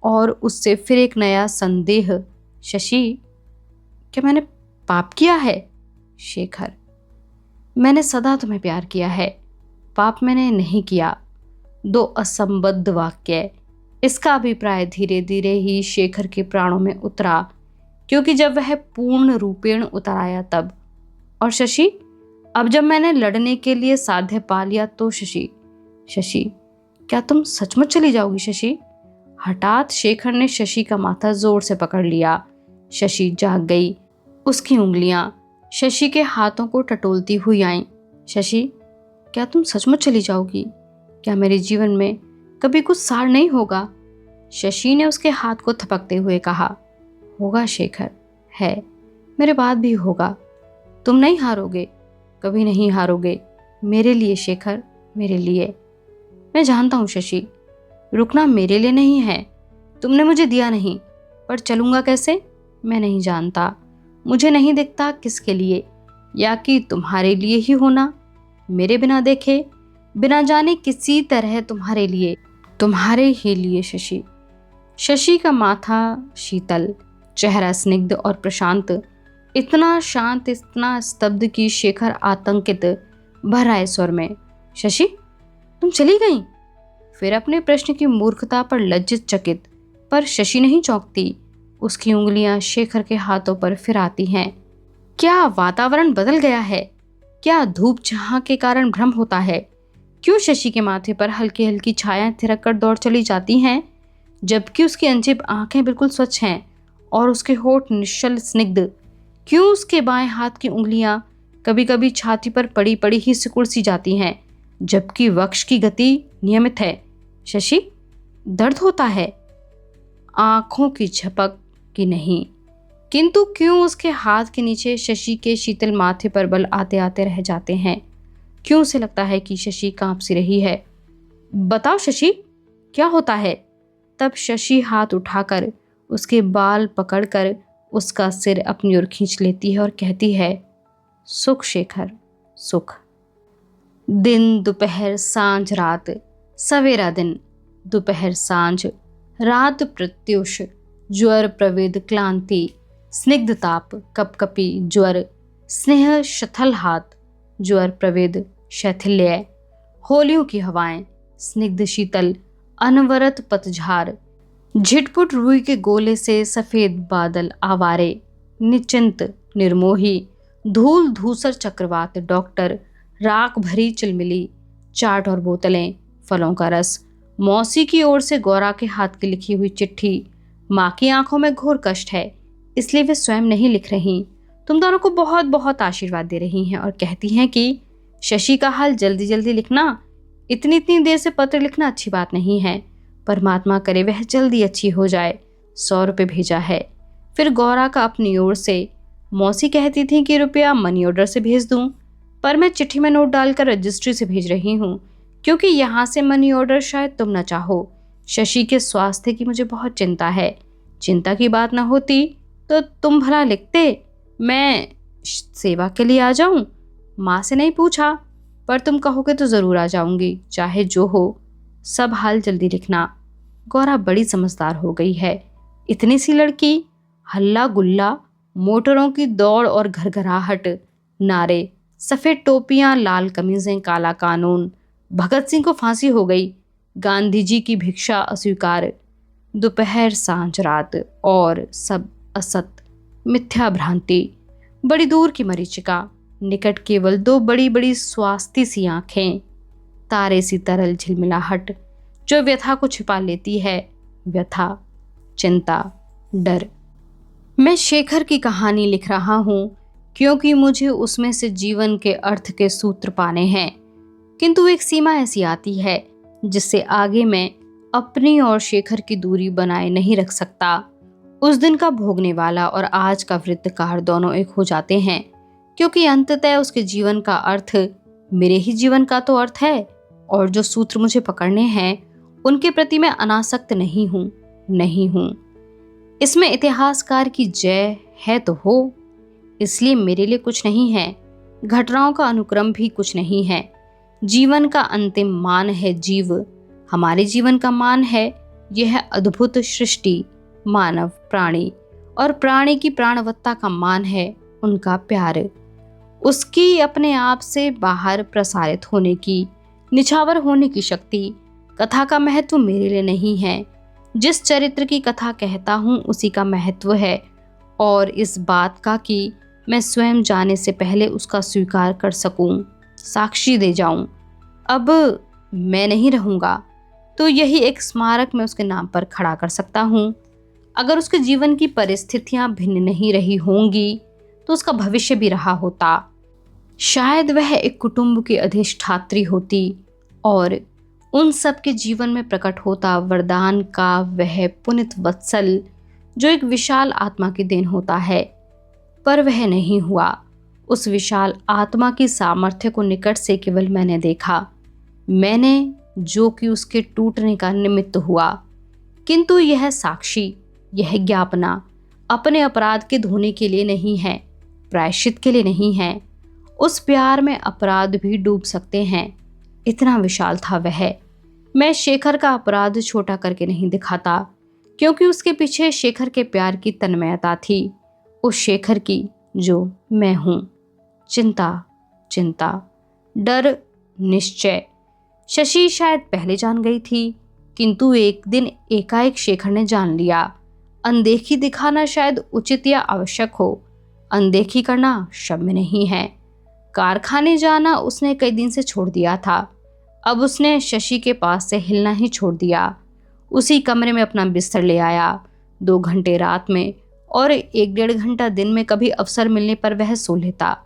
और उससे फिर एक नया संदेह। शशि, क्या मैंने पाप किया है? शेखर, मैंने सदा तुम्हें प्यार किया है, पाप मैंने नहीं किया। दो असंबद्ध वाक्य। इसका अभिप्राय धीरे धीरे ही शेखर के प्राणों में उतरा, क्योंकि जब वह पूर्ण रूपेण उतर आया तब। और शशि, अब जब मैंने लड़ने के लिए साध्य पा लिया तो शशि, क्या तुम सचमुच चली जाओगी शशि? हठात शेखर ने शशि का माथा जोर से पकड़ लिया। शशि जाग गई, उसकी उंगलियां शशि के हाथों को टटोलती हुई आईं। शशि, क्या तुम सचमुच चली जाओगी? क्या मेरे जीवन में कभी कुछ सार नहीं होगा? शशि ने उसके हाथ को थपकते हुए कहा, होगा शेखर, है, मेरे बाद भी होगा। तुम नहीं हारोगे, कभी नहीं हारोगे, मेरे लिए शेखर, मेरे लिए। मैं जानता हूँ शशि, रुकना मेरे लिए नहीं है, तुमने मुझे दिया नहीं, पर चलूंगा कैसे मैं नहीं जानता। मुझे नहीं दिखता किसके लिए, या कि तुम्हारे लिए ही होना, मेरे बिना देखे, बिना जाने किसी तरह तुम्हारे लिए, तुम्हारे ही लिए शशि। शशि का माथा शीतल, चेहरा स्निग्ध और प्रशांत, इतना शांत, इतना स्तब्ध कि शेखर आतंकित भर आए स्वर में। शशि, तुम चली गई? फिर अपने प्रश्न की मूर्खता पर लज्जित चकित, पर शशि नहीं चौंकती। उसकी उंगलियां शेखर के हाथों पर फिर आती हैं। क्या वातावरण बदल गया है? क्या धूप छां के कारण भ्रम होता है? क्यों शशि के माथे पर हल्की हल्की छायाएं थिरक कर दौड़ चली जाती हैं, जबकि उसकी अंजिब आंखें बिल्कुल स्वच्छ हैं और उसके होठ निश्चल स्निग्ध? क्यों उसके बाएं हाथ की उंगलियां कभी कभी छाती पर पड़ी पड़ी ही सिकुड़ सी जाती हैं, जबकि वक्ष की गति नियमित है? शशि, दर्द होता है? आंखों की झपक की नहीं, किंतु क्यों उसके हाथ के नीचे शशि के शीतल माथे पर बल आते आते रह जाते हैं? क्यों उसे लगता है कि शशि कांप सी रही है? बताओ शशि, क्या होता है? तब शशि हाथ उठाकर उसके बाल पकड़कर उसका सिर अपनी ओर खींच लेती है और कहती है, सुख शेखर, सुख। दिन, दोपहर, सांझ, रात, सवेरा दिन, दोपहर, सांझ, रात, प्रत्युष, ज्वर, प्रवेद, क्लांति, स्निग्ध ताप, कपकपी, ज्वर, स्नेह, शथल हाथ, ज्वर, प्रवेद, शैथिल्य, होलियों की हवाएं, स्निग्ध शीतल, अनवरत पतझार, झिटपुट रुई के गोले से सफेद बादल आवारे, निश्चिंत, निर्मोही, धूल धूसर चक्रवात, डॉक्टर, राख भरी चिलमिली, चाट और बोतलें, फलों का रस, मौसी की ओर से गौरा के हाथ की लिखी हुई चिट्ठी। माँ की आंखों में घोर कष्ट है, इसलिए वे स्वयं नहीं लिख रही, तुम दोनों को बहुत बहुत आशीर्वाद दे रही हैं और कहती हैं कि शशि का हाल जल्दी जल्दी लिखना, इतनी इतनी देर से पत्र लिखना अच्छी बात नहीं है, परमात्मा करे वह जल्दी अच्छी हो जाए। 100 रुपये भेजा है। फिर गौरा का अपनी ओर से, मौसी कहती थी कि रुपया मनी ऑर्डर से भेज दूं, पर मैं चिट्ठी में नोट डालकर रजिस्ट्री से भेज रही हूँ, क्योंकि यहाँ से मनी ऑर्डर शायद तुम न चाहो। शशि के स्वास्थ्य की मुझे बहुत चिंता है। चिंता की बात ना होती तो तुम भला लिखते, मैं सेवा के लिए आ जाऊं। माँ से नहीं पूछा, पर तुम कहोगे तो ज़रूर आ जाऊंगी, चाहे जो हो, सब हाल जल्दी लिखना। गौरा बड़ी समझदार हो गई है। इतनी सी लड़की, हल्ला गुल्ला, मोटरों की दौड़ और घरघराहट, नारे, सफ़ेद टोपियां, लाल कमीज़ें, काला कानून, भगत सिंह को फांसी हो गई, गांधी जी की भिक्षा अस्वीकार, दोपहर, सांझ, रात, और सब असत, मिथ्या भ्रांति, बड़ी दूर की मरीचिका, निकट केवल 2 बड़ी बड़ी स्वास्थ्य सी आंखें, तारे सी तरल झिलमिलाहट जो व्यथा को छिपा लेती है, व्यथा, चिंता, डर। मैं शेखर की कहानी लिख रहा हूँ क्योंकि मुझे उसमें से जीवन के अर्थ के सूत्र पाने हैं, किंतु एक सीमा ऐसी आती है जिससे आगे मैं अपनी और शेखर की दूरी बनाए नहीं रख सकता। उस दिन का भोगने वाला और आज का वृत्तकार दोनों एक हो जाते हैं, क्योंकि अंततः उसके जीवन का अर्थ मेरे ही जीवन का तो अर्थ है, और जो सूत्र मुझे पकड़ने हैं उनके प्रति मैं अनासक्त नहीं हूँ। इसमें इतिहासकार की जय है तो हो, इसलिए मेरे लिए कुछ नहीं है, घटनाओं का अनुक्रम भी कुछ नहीं है। जीवन का अंतिम मान है जीव, हमारे जीवन का मान है यह अद्भुत सृष्टि, मानव, प्राणी, और प्राणी की प्राणवत्ता का मान है उनका प्यार, उसकी अपने आप से बाहर प्रसारित होने की, निछावर होने की शक्ति। कथा का महत्व मेरे लिए नहीं है, जिस चरित्र की कथा कहता हूँ उसी का महत्व है, और इस बात का कि मैं स्वयं जाने से पहले उसका स्वीकार कर सकूं, साक्षी दे जाऊं। अब मैं नहीं रहूंगा तो यही एक स्मारक मैं उसके नाम पर खड़ा कर सकता हूं। अगर उसके जीवन की परिस्थितियां भिन्न नहीं रही होंगी तो उसका भविष्य भी रहा होता। शायद वह एक कुटुंब की अधिष्ठात्री होती और उन सब के जीवन में प्रकट होता वरदान का वह पुनित वत्सल जो एक विशाल आत्मा की देन होता है, पर वह नहीं हुआ। उस विशाल आत्मा की सामर्थ्य को निकट से केवल मैंने देखा, मैंने जो कि उसके टूटने का निमित्त हुआ, किंतु यह साक्षी, यह ज्ञापना अपने अपराध के धोने के लिए नहीं है, प्रायश्चित के लिए नहीं है। उस प्यार में अपराध भी डूब सकते हैं, इतना विशाल था वह। मैं शेखर का अपराध छोटा करके नहीं दिखाता, क्योंकि उसके पीछे शेखर के प्यार की तन्मयता थी, उस शेखर की जो मैं हूँ। चिंता, डर, निश्चय। शशि शायद पहले जान गई थी, किंतु एक दिन एकाएक शेखर ने जान लिया। अनदेखी दिखाना शायद उचित या आवश्यक हो, अनदेखी करना क्षम्य नहीं है। कारखाने जाना उसने कई दिन से छोड़ दिया था, अब उसने शशि के पास से हिलना ही छोड़ दिया। उसी कमरे में अपना बिस्तर ले आया, 2 घंटे रात में और 1-1.5 घंटा दिन में कभी अवसर मिलने पर वह सो लेता,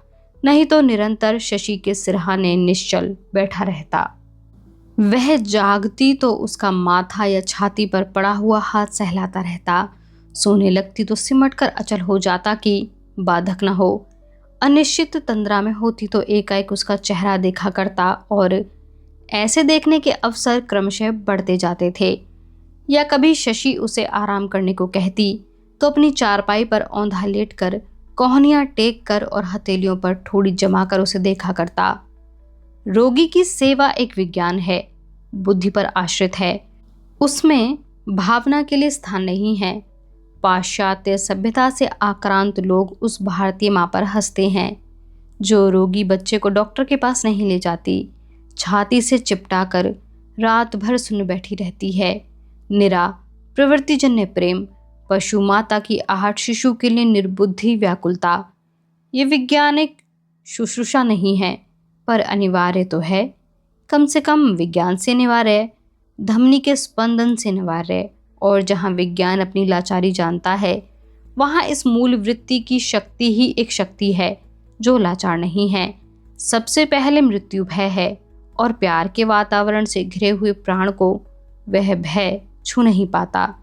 नहीं तो निरंतर शशि के सिरहाने निश्चल बैठा रहता। वह जागती तो उसका माथा या छाती पर पड़ा हुआ हाथ सहलाता रहता, सोने लगती तो सिमट कर अचल हो जाता कि बाधक न हो। अनिश्चित तंद्रा में होती तो एकाएक उसका चेहरा देखा करता, और ऐसे देखने के अवसर क्रमशः बढ़ते जाते थे। या कभी शशि उसे आराम करने को कहती, तो अपनी चारपाई पर औंधा लेटकर, कोहनियां टेक कर और हथेलियों पर ठोड़ी जमाकर उसे देखा करता। रोगी की सेवा एक विज्ञान है, बुद्धि पर आश्रित है, उसमें भावना के लिए स्थान नहीं है। पाश्चात्य सभ्यता से आक्रांत लोग उस भारतीय माँ पर हंसते हैं जो रोगी बच्चे को डॉक्टर के पास नहीं ले जाती, छाती से चिपटा कर रात भर सुन बैठी रहती है। निरा प्रवृत्तिजन्य प्रेम, पशु माता की आहट, शिशु के लिए निर्बुद्धि व्याकुलता। ये वैज्ञानिक शुश्रूषा नहीं है, पर अनिवार्य तो है। कम से कम विज्ञान से अनिवार्य, धमनी के स्पंदन से अनिवार्य। और जहाँ विज्ञान अपनी लाचारी जानता है, वहाँ इस मूल वृत्ति की शक्ति ही एक शक्ति है जो लाचार नहीं है। सबसे पहले मृत्यु भय है, और प्यार के वातावरण से घिरे हुए प्राण को वह भय छू नहीं पाता।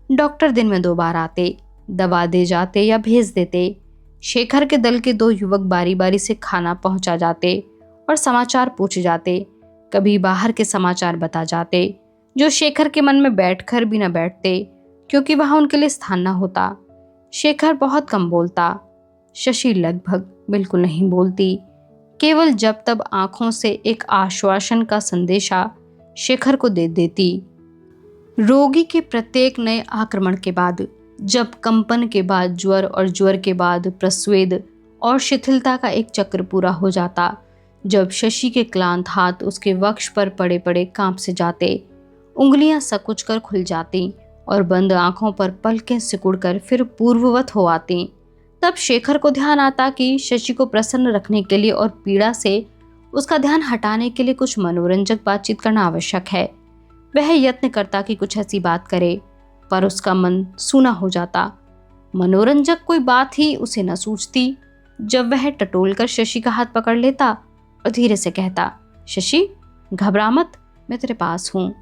डॉक्टर दिन में 2 बार आते, दवा दे जाते या भेज देते। शेखर के दल के 2 युवक बारी बारी से खाना पहुंचा जाते और समाचार पूछ जाते। कभी बाहर के समाचार बता जाते जो शेखर के मन में बैठकर भी न बैठते, क्योंकि वहां उनके लिए स्थान न होता। शेखर बहुत कम बोलता, शशि लगभग बिल्कुल नहीं बोलती। केवल जब तब आंखों से एक आश्वासन का संदेशा शेखर को दे देती। रोगी के प्रत्येक नए आक्रमण के बाद, जब कंपन के बाद ज्वर और ज्वर के बाद प्रस्वेद और शिथिलता का एक चक्र पूरा हो जाता, जब शशि के क्लांत हाथ उसके वक्ष पर पड़े पड़े कांप से जाते, उंगलियां सकुच कर खुल जाती और बंद आंखों पर पलकें सिकुड़कर फिर पूर्ववत हो आती, तब शेखर को ध्यान आता कि शशि को प्रसन्न रखने के लिए और पीड़ा से उसका ध्यान हटाने के लिए कुछ मनोरंजक बातचीत करना आवश्यक है। वह यत्न करता कि कुछ ऐसी बात करे, पर उसका मन सूना हो जाता। मनोरंजक कोई बात ही उसे न सूझती। जब वह टटोल कर शशि का हाथ पकड़ लेता और धीरे से कहता, शशि घबरा मत, मैं तेरे पास हूँ।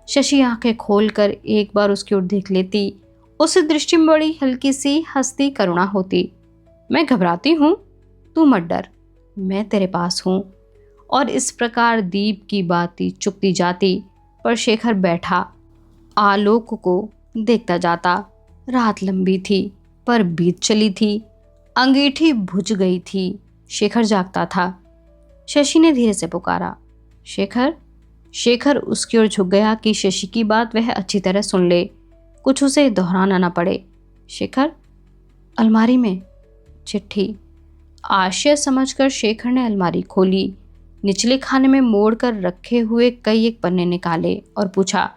शशि आंखें खोलकर एक बार उसकी ओर देख लेती। उस दृष्टि में बड़ी हल्की सी हंसती करुणा होती। मैं घबराती हूँ, तू मत डर, मैं तेरे पास हूँ। और इस प्रकार दीप की बाती चुकती जाती, पर शेखर बैठा आलोक को देखता जाता। रात लंबी थी, पर बीत चली थी। अंगीठी बुझ गई थी। शेखर जागता था। शशि ने धीरे से पुकारा, शेखर। शेखर उसकी ओर झुक गया कि शशि की बात वह अच्छी तरह सुन ले, कुछ उसे दोहराना न पड़े। शेखर, अलमारी में चिट्ठी। आशय समझकर शेखर ने अलमारी खोली, निचले खाने में मोड़ कर रखे हुए कई एक पन्ने निकाले और पूछा,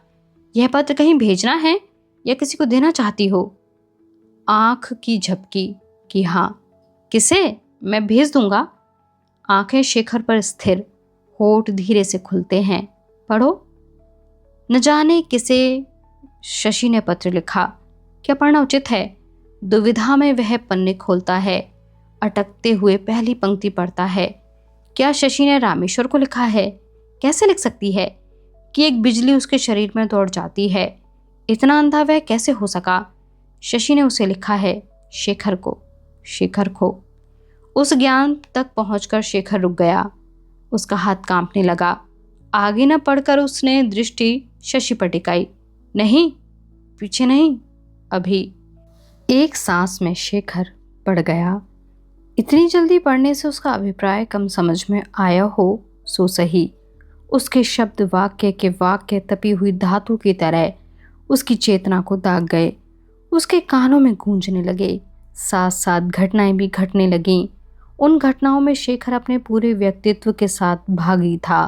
यह पत्र कहीं भेजना है या किसी को देना चाहती हो? आंख की झपकी कि हाँ। किसे? मैं भेज दूंगा। आंखें शेखर पर स्थिर, होठ धीरे से खुलते हैं। पढ़ो। न जाने किसे शशि ने पत्र लिखा। क्या पढ़ना उचित है? दुविधा में वह पन्ने खोलता है, अटकते हुए पहली पंक्ति पढ़ता है। क्या शशि ने रामेश्वर को लिखा है? कैसे लिख सकती है कि एक बिजली उसके शरीर में दौड़ जाती है? इतना अंधा वह कैसे हो सका? शशि ने उसे लिखा है शेखर को, शेखर को। उस ज्ञान तक पहुंचकर शेखर रुक गया। उसका हाथ कांपने लगा। आगे न पढ़कर उसने दृष्टि शशि पर टिकाई। नहीं, पीछे नहीं, अभी। एक सांस में शेखर पढ़ गया। इतनी जल्दी पढ़ने से उसका अभिप्राय कम समझ में आया हो सो सही। उसके शब्द वाक्य के वाक्य तपी हुई धातु की तरह उसकी चेतना को दाग गए। उसके कानों में गूंजने लगे। साथ साथ घटनाएं भी घटने लगीं। उन घटनाओं में शेखर अपने पूरे व्यक्तित्व के साथ भागी था,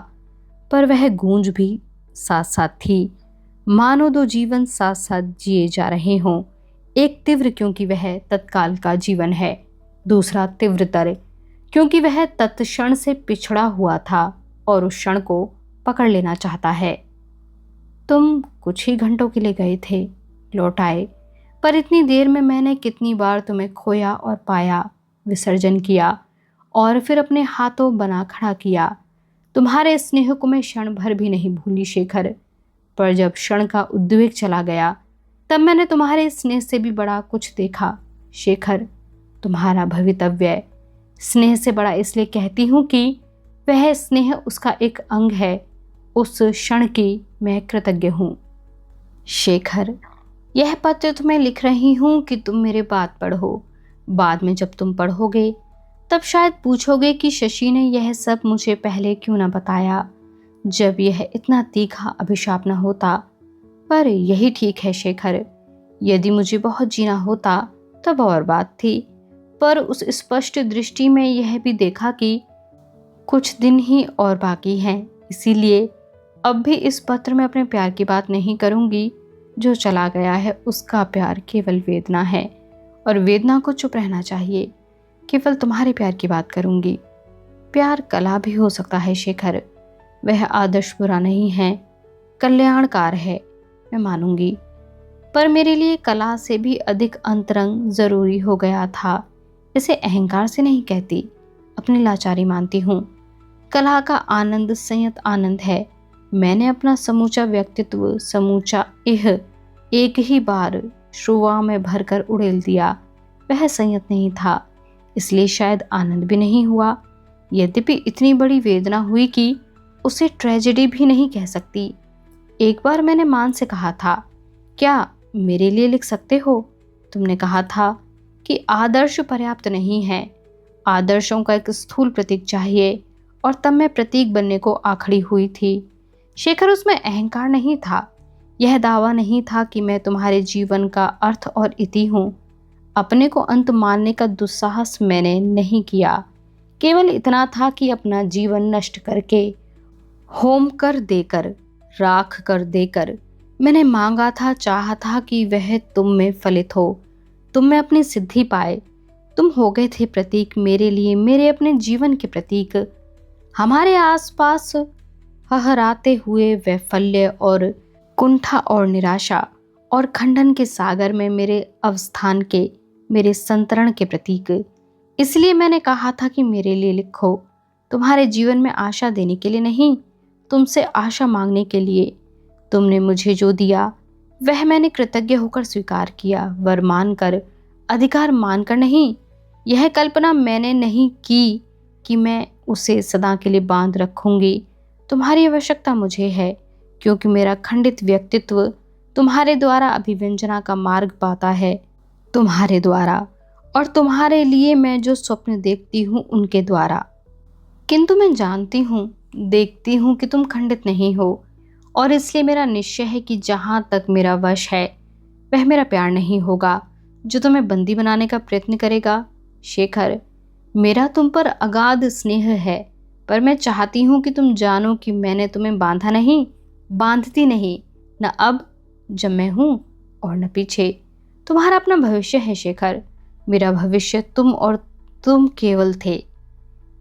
पर वह गूंज भी साथ साथ थी, मानो 2 जीवन साथ साथ जिए जा रहे हों। एक तीव्र क्योंकि वह तत्काल का जीवन है, दूसरा तीव्रतर क्योंकि वह तत्क्षण से पिछड़ा हुआ था और उस क्षण को पकड़ लेना चाहता है। तुम कुछ ही घंटों के लिए गए थे, लौट आए, पर इतनी देर में मैंने कितनी बार तुम्हें खोया और पाया, विसर्जन किया और फिर अपने हाथों बना खड़ा किया। तुम्हारे स्नेह को मैं क्षण भर भी नहीं भूली शेखर, पर जब क्षण का उद्वेग चला गया तब मैंने तुम्हारे स्नेह से भी बड़ा कुछ देखा शेखर, तुम्हारा भवितव्य। स्नेह से बड़ा इसलिए कहती हूँ कि वह स्नेह उसका एक अंग है। उस क्षण की मैं कृतज्ञ हूँ शेखर। यह पत्र तुम्हें लिख रही हूँ कि तुम मेरे बात पढ़ो। बाद में जब तुम पढ़ोगे तब शायद पूछोगे कि शशि ने यह सब मुझे पहले क्यों न बताया, जब यह इतना तीखा अभिशाप न होता। पर यही ठीक है शेखर, यदि मुझे बहुत जीना होता तब और बात थी। पर उस स्पष्ट दृष्टि में यह भी देखा कि कुछ दिन ही और बाकी हैं, इसीलिए अब भी इस पत्र में अपने प्यार की बात नहीं करूंगी। जो चला गया है उसका प्यार केवल वेदना है, और वेदना को चुप रहना चाहिए। केवल तुम्हारे प्यार की बात करूंगी। प्यार कला भी हो सकता है शेखर, वह आदर्श बुरा नहीं है, कल्याणकार है, मैं मानूंगी। पर मेरे लिए कला से भी अधिक अंतरंग जरूरी हो गया था। इसे अहंकार से नहीं कहती, अपनी लाचारी मानती हूँ। कला का आनंद संयत आनंद है। मैंने अपना समूचा व्यक्तित्व, समूचा इह एक ही बार श्रुवा में भरकर उड़ेल दिया। वह संयत नहीं था, इसलिए शायद आनंद भी नहीं हुआ। यद्यपि इतनी बड़ी वेदना हुई कि उसे ट्रेजेडी भी नहीं कह सकती। एक बार मैंने मान से कहा था, क्या मेरे लिए लिख सकते हो? तुमने कहा था कि आदर्श पर्याप्त नहीं है, आदर्शों का एक स्थूल प्रतीक चाहिए, और तब मैं प्रतीक बनने को आखड़ी हुई थी। शेखर, उसमें अहंकार नहीं था, यह दावा नहीं था कि मैं तुम्हारे जीवन का अर्थ और इति हूँ। अपने को अंत मानने का दुस्साहस मैंने नहीं किया। केवल इतना था कि अपना जीवन नष्ट करके, होम कर देकर, राख कर देकर मैंने मांगा था, चाहा था कि वह तुम में फलित हो, तुम में अपनी सिद्धि पाए। तुम हो गए थे प्रतीक मेरे लिए, मेरे अपने जीवन के प्रतीक। हमारे आसपास हहराते हुए वैफल्य और कुंठा और निराशा और खंडन के सागर में मेरे अवस्थान के, मेरे संतरण के प्रतीक। इसलिए मैंने कहा था कि मेरे लिए लिखो, तुम्हारे जीवन में आशा देने के लिए नहीं, तुमसे आशा मांगने के लिए। तुमने मुझे जो दिया वह मैंने कृतज्ञ होकर स्वीकार किया, वर मानकर, अधिकार मानकर नहीं। यह कल्पना मैंने नहीं की कि मैं उसे सदा के लिए बांध रखूंगी। तुम्हारी आवश्यकता मुझे है, क्योंकि मेरा खंडित व्यक्तित्व तुम्हारे द्वारा अभिव्यंजना का मार्ग पाता है, तुम्हारे द्वारा, और तुम्हारे लिए मैं जो स्वप्न देखती हूँ उनके द्वारा। किंतु मैं जानती हूँ, देखती हूँ कि तुम खंडित नहीं हो, और इसलिए मेरा निश्चय है कि जहाँ तक मेरा वश है वह मेरा प्यार नहीं होगा जो तुम्हें बंदी बनाने का प्रयत्न करेगा। शेखर, मेरा तुम पर अगाध स्नेह है, पर मैं चाहती हूँ कि तुम जानो कि मैंने तुम्हें बांधा नहीं, बांधती नहीं, न अब जब मैं हूँ और न पीछे। तुम्हारा अपना भविष्य है शेखर, मेरा भविष्य तुम और तुम केवल थे।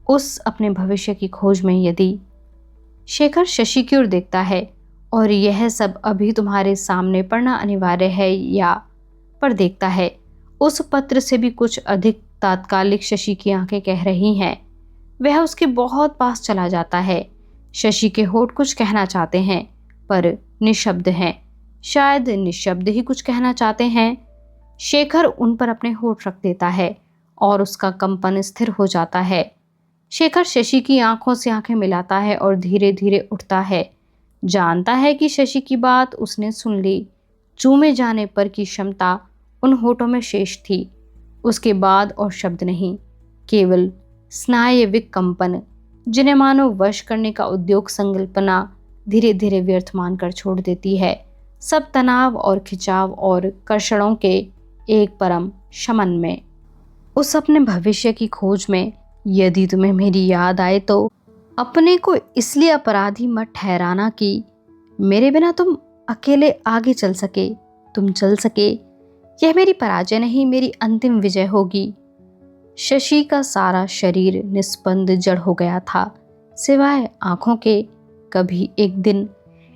उस अपने भविष्य की खोज में यदि शेखर शशि की ओर देखता है, और यह सब अभी तुम्हारे सामने पढ़ना अनिवार्य है, या पर देखता है, उस पत्र से भी कुछ अधिक तात्कालिक शशि की आंखें कह रही हैं। वह उसके बहुत पास चला जाता है। शशि के होठ कुछ कहना चाहते हैं, पर निशब्द हैं। शायद निशब्द ही कुछ कहना चाहते हैं। शेखर उन पर अपने होठ रख देता है और उसका कंपन स्थिर हो जाता है। शेखर शशि की आंखों से आंखें मिलाता है और धीरे धीरे उठता है। जानता है कि शशि की बात उसने सुन ली। चूमे जाने पर की क्षमता उन होठों में शेष थी। उसके बाद और शब्द नहीं, केवल स्नायविक कंपन, जिन्हें मानो वश करने का उद्योग संकल्पना धीरे धीरे व्यर्थ मानकर छोड़ देती है। सब तनाव और खिंचाव और कर्षणों के एक परम शमन में, उस अपने भविष्य की खोज में। यदि तुम्हें मेरी याद आए तो अपने को इसलिए अपराधी मत ठहराना कि मेरे बिना तुम अकेले आगे चल सके, तुम चल सके। यह मेरी पराजय नहीं, मेरी अंतिम विजय होगी। शशि का सारा शरीर निस्पंद जड़ हो गया था, सिवाय आंखों के। कभी एक दिन,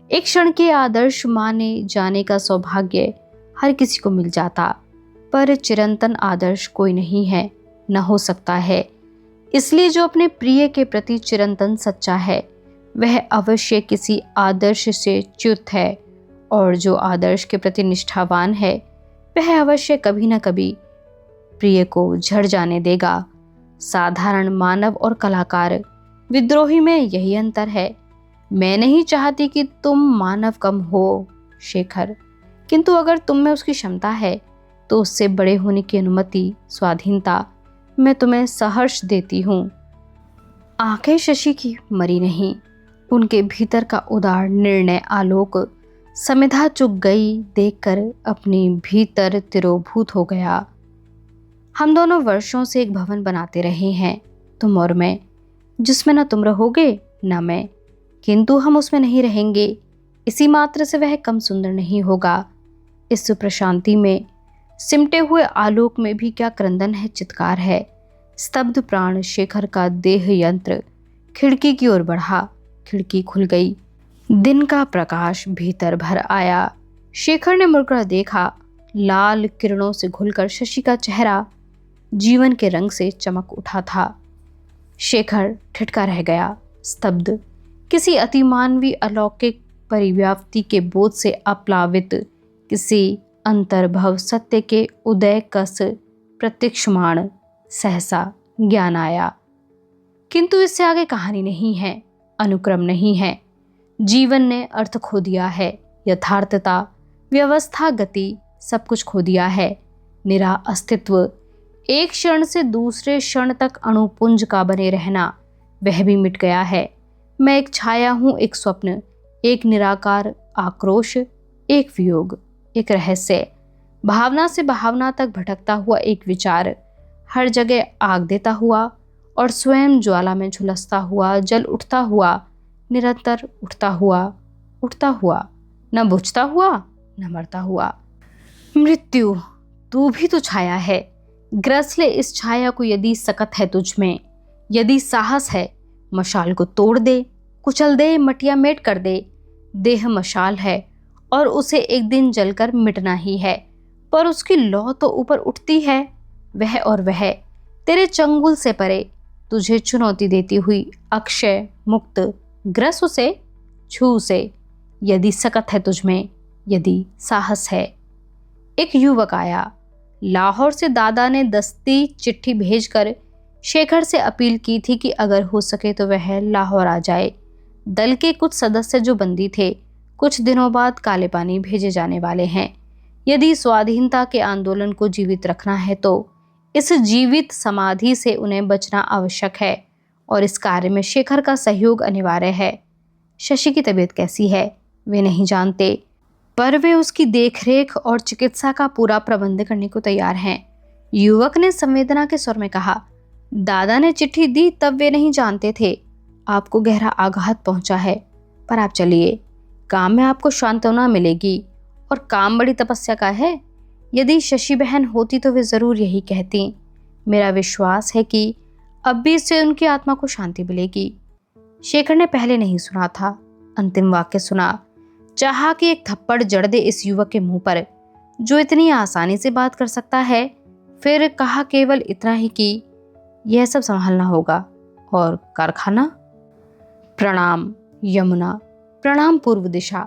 एक क्षण के आदर्श माने जाने का सौभाग्य हर किसी को मिल जाता, पर चिरंतन आदर्श कोई नहीं है, न हो सकता है। इसलिए जो अपने प्रिय के प्रति चिरंतन सच्चा है, वह अवश्य किसी आदर्श से च्युत है, और जो आदर्श के प्रति निष्ठावान है, वह अवश्य कभी न कभी प्रिय को झड़ जाने देगा। साधारण मानव और कलाकार, विद्रोही में यही अंतर है। मैं नहीं चाहती कि तुम मानव कम हो शेखर, किंतु अगर तुम में उसकी क्षमता है तो उससे बड़े होने की अनुमति, स्वाधीनता मैं तुम्हें सहर्ष देती हूँ। आंखें शशि की मरी नहीं, उनके भीतर का उदार निर्णय आलोक समिधा चुक गई देखकर अपने भीतर तिरोभूत हो गया। हम दोनों वर्षों से एक भवन बनाते रहे हैं, तुम और मैं, जिसमें न तुम रहोगे न मैं, किंतु हम उसमें नहीं रहेंगे। इसी मात्र से वह कम सुंदर नहीं होगा। इस प्रशांति में सिमटे हुए आलोक में भी क्या क्रंदन है, चित्कार है। स्तब्ध प्राण शेखर का देह यंत्र खिड़की की ओर बढ़ा। खिड़की खुल गई, दिन का प्रकाश भीतर भर आया। शेखर ने मुड़कर देखा, लाल किरणों से घुलकर शशि का चेहरा जीवन के रंग से चमक उठा था। शेखर ठिठका रह गया, स्तब्ध, किसी अतिमानवी अलौकिक परिव्याप्ति के बोध से अप्लावित, किसी अंतर्भव सत्य के उदय कस प्रत्यक्षमाण। सहसा ज्ञान आया, किंतु इससे आगे कहानी नहीं है, अनुक्रम नहीं है। जीवन ने अर्थ खो दिया है, यथार्थता, व्यवस्था, गति, सब कुछ खो दिया है। निरा अस्तित्व, एक क्षण से दूसरे क्षण तक अणुपुंज का बने रहना, वह भी मिट गया है। मैं एक छाया हूँ, एक स्वप्न, एक निराकार आक्रोश, एक वियोग, एक रहस्य, भावना से भावना तक भटकता हुआ एक विचार, हर जगह आग देता हुआ और स्वयं ज्वाला में झुलसता हुआ, जल उठता हुआ, निरंतर उठता हुआ, न बुझता हुआ न मरता हुआ। मृत्यु, तू भी तो छाया है। ग्रस ले इस छाया को, यदि सकत है तुझ में, यदि साहस है, मशाल को तोड़ दे, कुचल दे, मटिया मेट कर दे। देह मशाल है और उसे एक दिन जलकर मिटना ही है, पर उसकी लौ तो ऊपर उठती है। वह और वह तेरे चंगुल से परे, तुझे चुनौती देती हुई, अक्षय मुक्त, ग्रस उसे, छू उसे, यदि सकत है तुझमें, यदि साहस है। एक युवक आया। लाहौर से दादा ने दस्ती चिट्ठी भेजकर शेखर से अपील की थी कि अगर हो सके तो वह लाहौर आ जाए। दल के कुछ सदस्य जो बंदी थे, कुछ दिनों बाद काले पानी भेजे जाने वाले हैं। यदि स्वाधीनता के आंदोलन को जीवित रखना है तो इस जीवित समाधि से उन्हें बचना आवश्यक है और इस कार्य में शेखर का सहयोग अनिवार्य है। शशि की तबीयत कैसी है वे नहीं जानते, पर वे उसकी देखरेख और चिकित्सा का पूरा प्रबंध करने को तैयार हैं। युवक ने संवेदना के स्वर में कहा, दादा ने चिट्ठी दी तब वे नहीं जानते थे। आपको गहरा आघात पहुंचा है, पर आप चलिए, काम में आपको सांत्वना मिलेगी और काम बड़ी तपस्या का है। यदि शशि बहन होती तो वे जरूर यही कहती। मेरा विश्वास है कि अब भी इससे उनकी आत्मा को शांति मिलेगी। शेखर ने पहले नहीं सुना था, अंतिम वाक्य सुना। चाहा कि एक थप्पड़ जड़ दे इस युवक के मुंह पर, जो इतनी आसानी से बात कर सकता है। फिर कहा केवल इतना ही कि यह सब संभालना होगा और कारखाना। प्रणाम यमुना, प्रणाम पूर्व दिशा,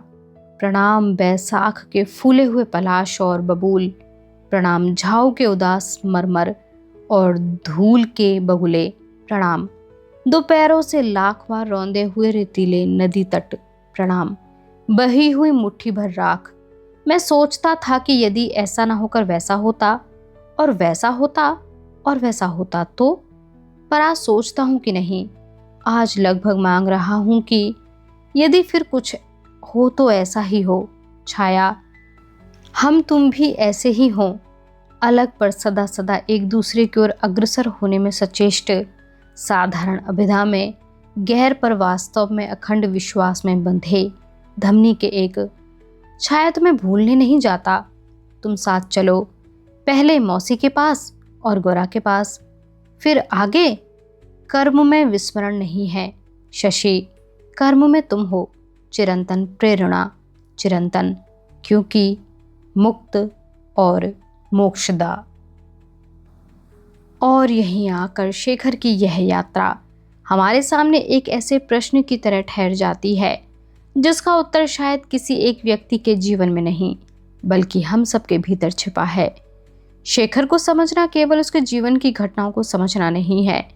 प्रणाम बैसाख के फूले हुए पलाश और बबूल, प्रणाम झाऊ के उदास मरमर और धूल के बगुले, प्रणाम दोपहरों से लाख बार रौंदे हुए रेतीले नदी तट, प्रणाम बही हुई मुट्ठी भर राख। मैं सोचता था कि यदि ऐसा ना होकर वैसा होता और वैसा होता और वैसा होता तो, पर आज सोचता हूं कि नहीं, आज लगभग मांग रहा हूं कि यदि फिर कुछ हो तो ऐसा ही हो। छाया, हम तुम भी ऐसे ही हों, अलग पर सदा सदा एक दूसरे की ओर अग्रसर होने में सचेष्ट, साधारण अभिधा में, गहर पर वास्तव में अखंड विश्वास में बंधे धमनी के एक। छाया तुम्हें भूलने नहीं जाता, तुम साथ चलो, पहले मौसी के पास और गोरा के पास, फिर आगे। कर्म में विस्मरण नहीं है शशि, कर्म में तुम हो, चिरंतन प्रेरणा, चिरंतन, क्योंकि मुक्त और मोक्षदा। और यहीं आकर शेखर की यह यात्रा हमारे सामने एक ऐसे प्रश्न की तरह ठहर जाती है जिसका उत्तर शायद किसी एक व्यक्ति के जीवन में नहीं, बल्कि हम सबके भीतर छिपा है। शेखर को समझना केवल उसके जीवन की घटनाओं को समझना नहीं है,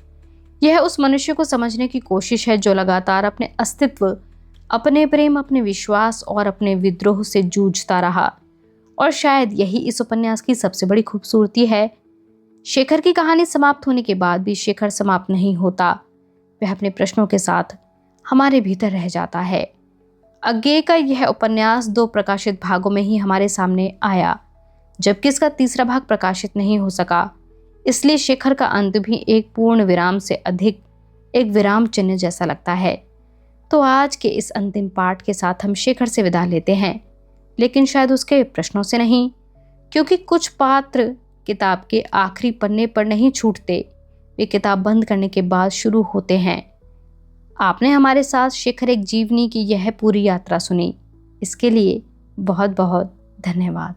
यह उस मनुष्य को समझने की कोशिश है जो लगातार अपने अस्तित्व, अपने प्रेम, अपने विश्वास और अपने विद्रोह से जूझता रहा। और शायद यही इस उपन्यास की सबसे बड़ी खूबसूरती है। शेखर की कहानी समाप्त होने के बाद भी शेखर समाप्त नहीं होता। वह अपने प्रश्नों के साथ हमारे भीतर रह जाता है। अज्ञेय का यह उपन्यास 2 प्रकाशित भागों में ही हमारे सामने आया, जबकि इसका तीसरा भाग प्रकाशित नहीं हो सका। इसलिए शेखर का अंत भी एक पूर्ण विराम से अधिक एक विराम चिन्ह जैसा लगता है। तो आज के इस अंतिम पाठ के साथ हम शेखर से विदा लेते हैं, लेकिन शायद उसके प्रश्नों से नहीं, क्योंकि कुछ पात्र किताब के आखिरी पन्ने पर नहीं छूटते, वे किताब बंद करने के बाद शुरू होते हैं। आपने हमारे साथ शेखर एक जीवनी की यह पूरी यात्रा सुनी, इसके लिए बहुत बहुत धन्यवाद।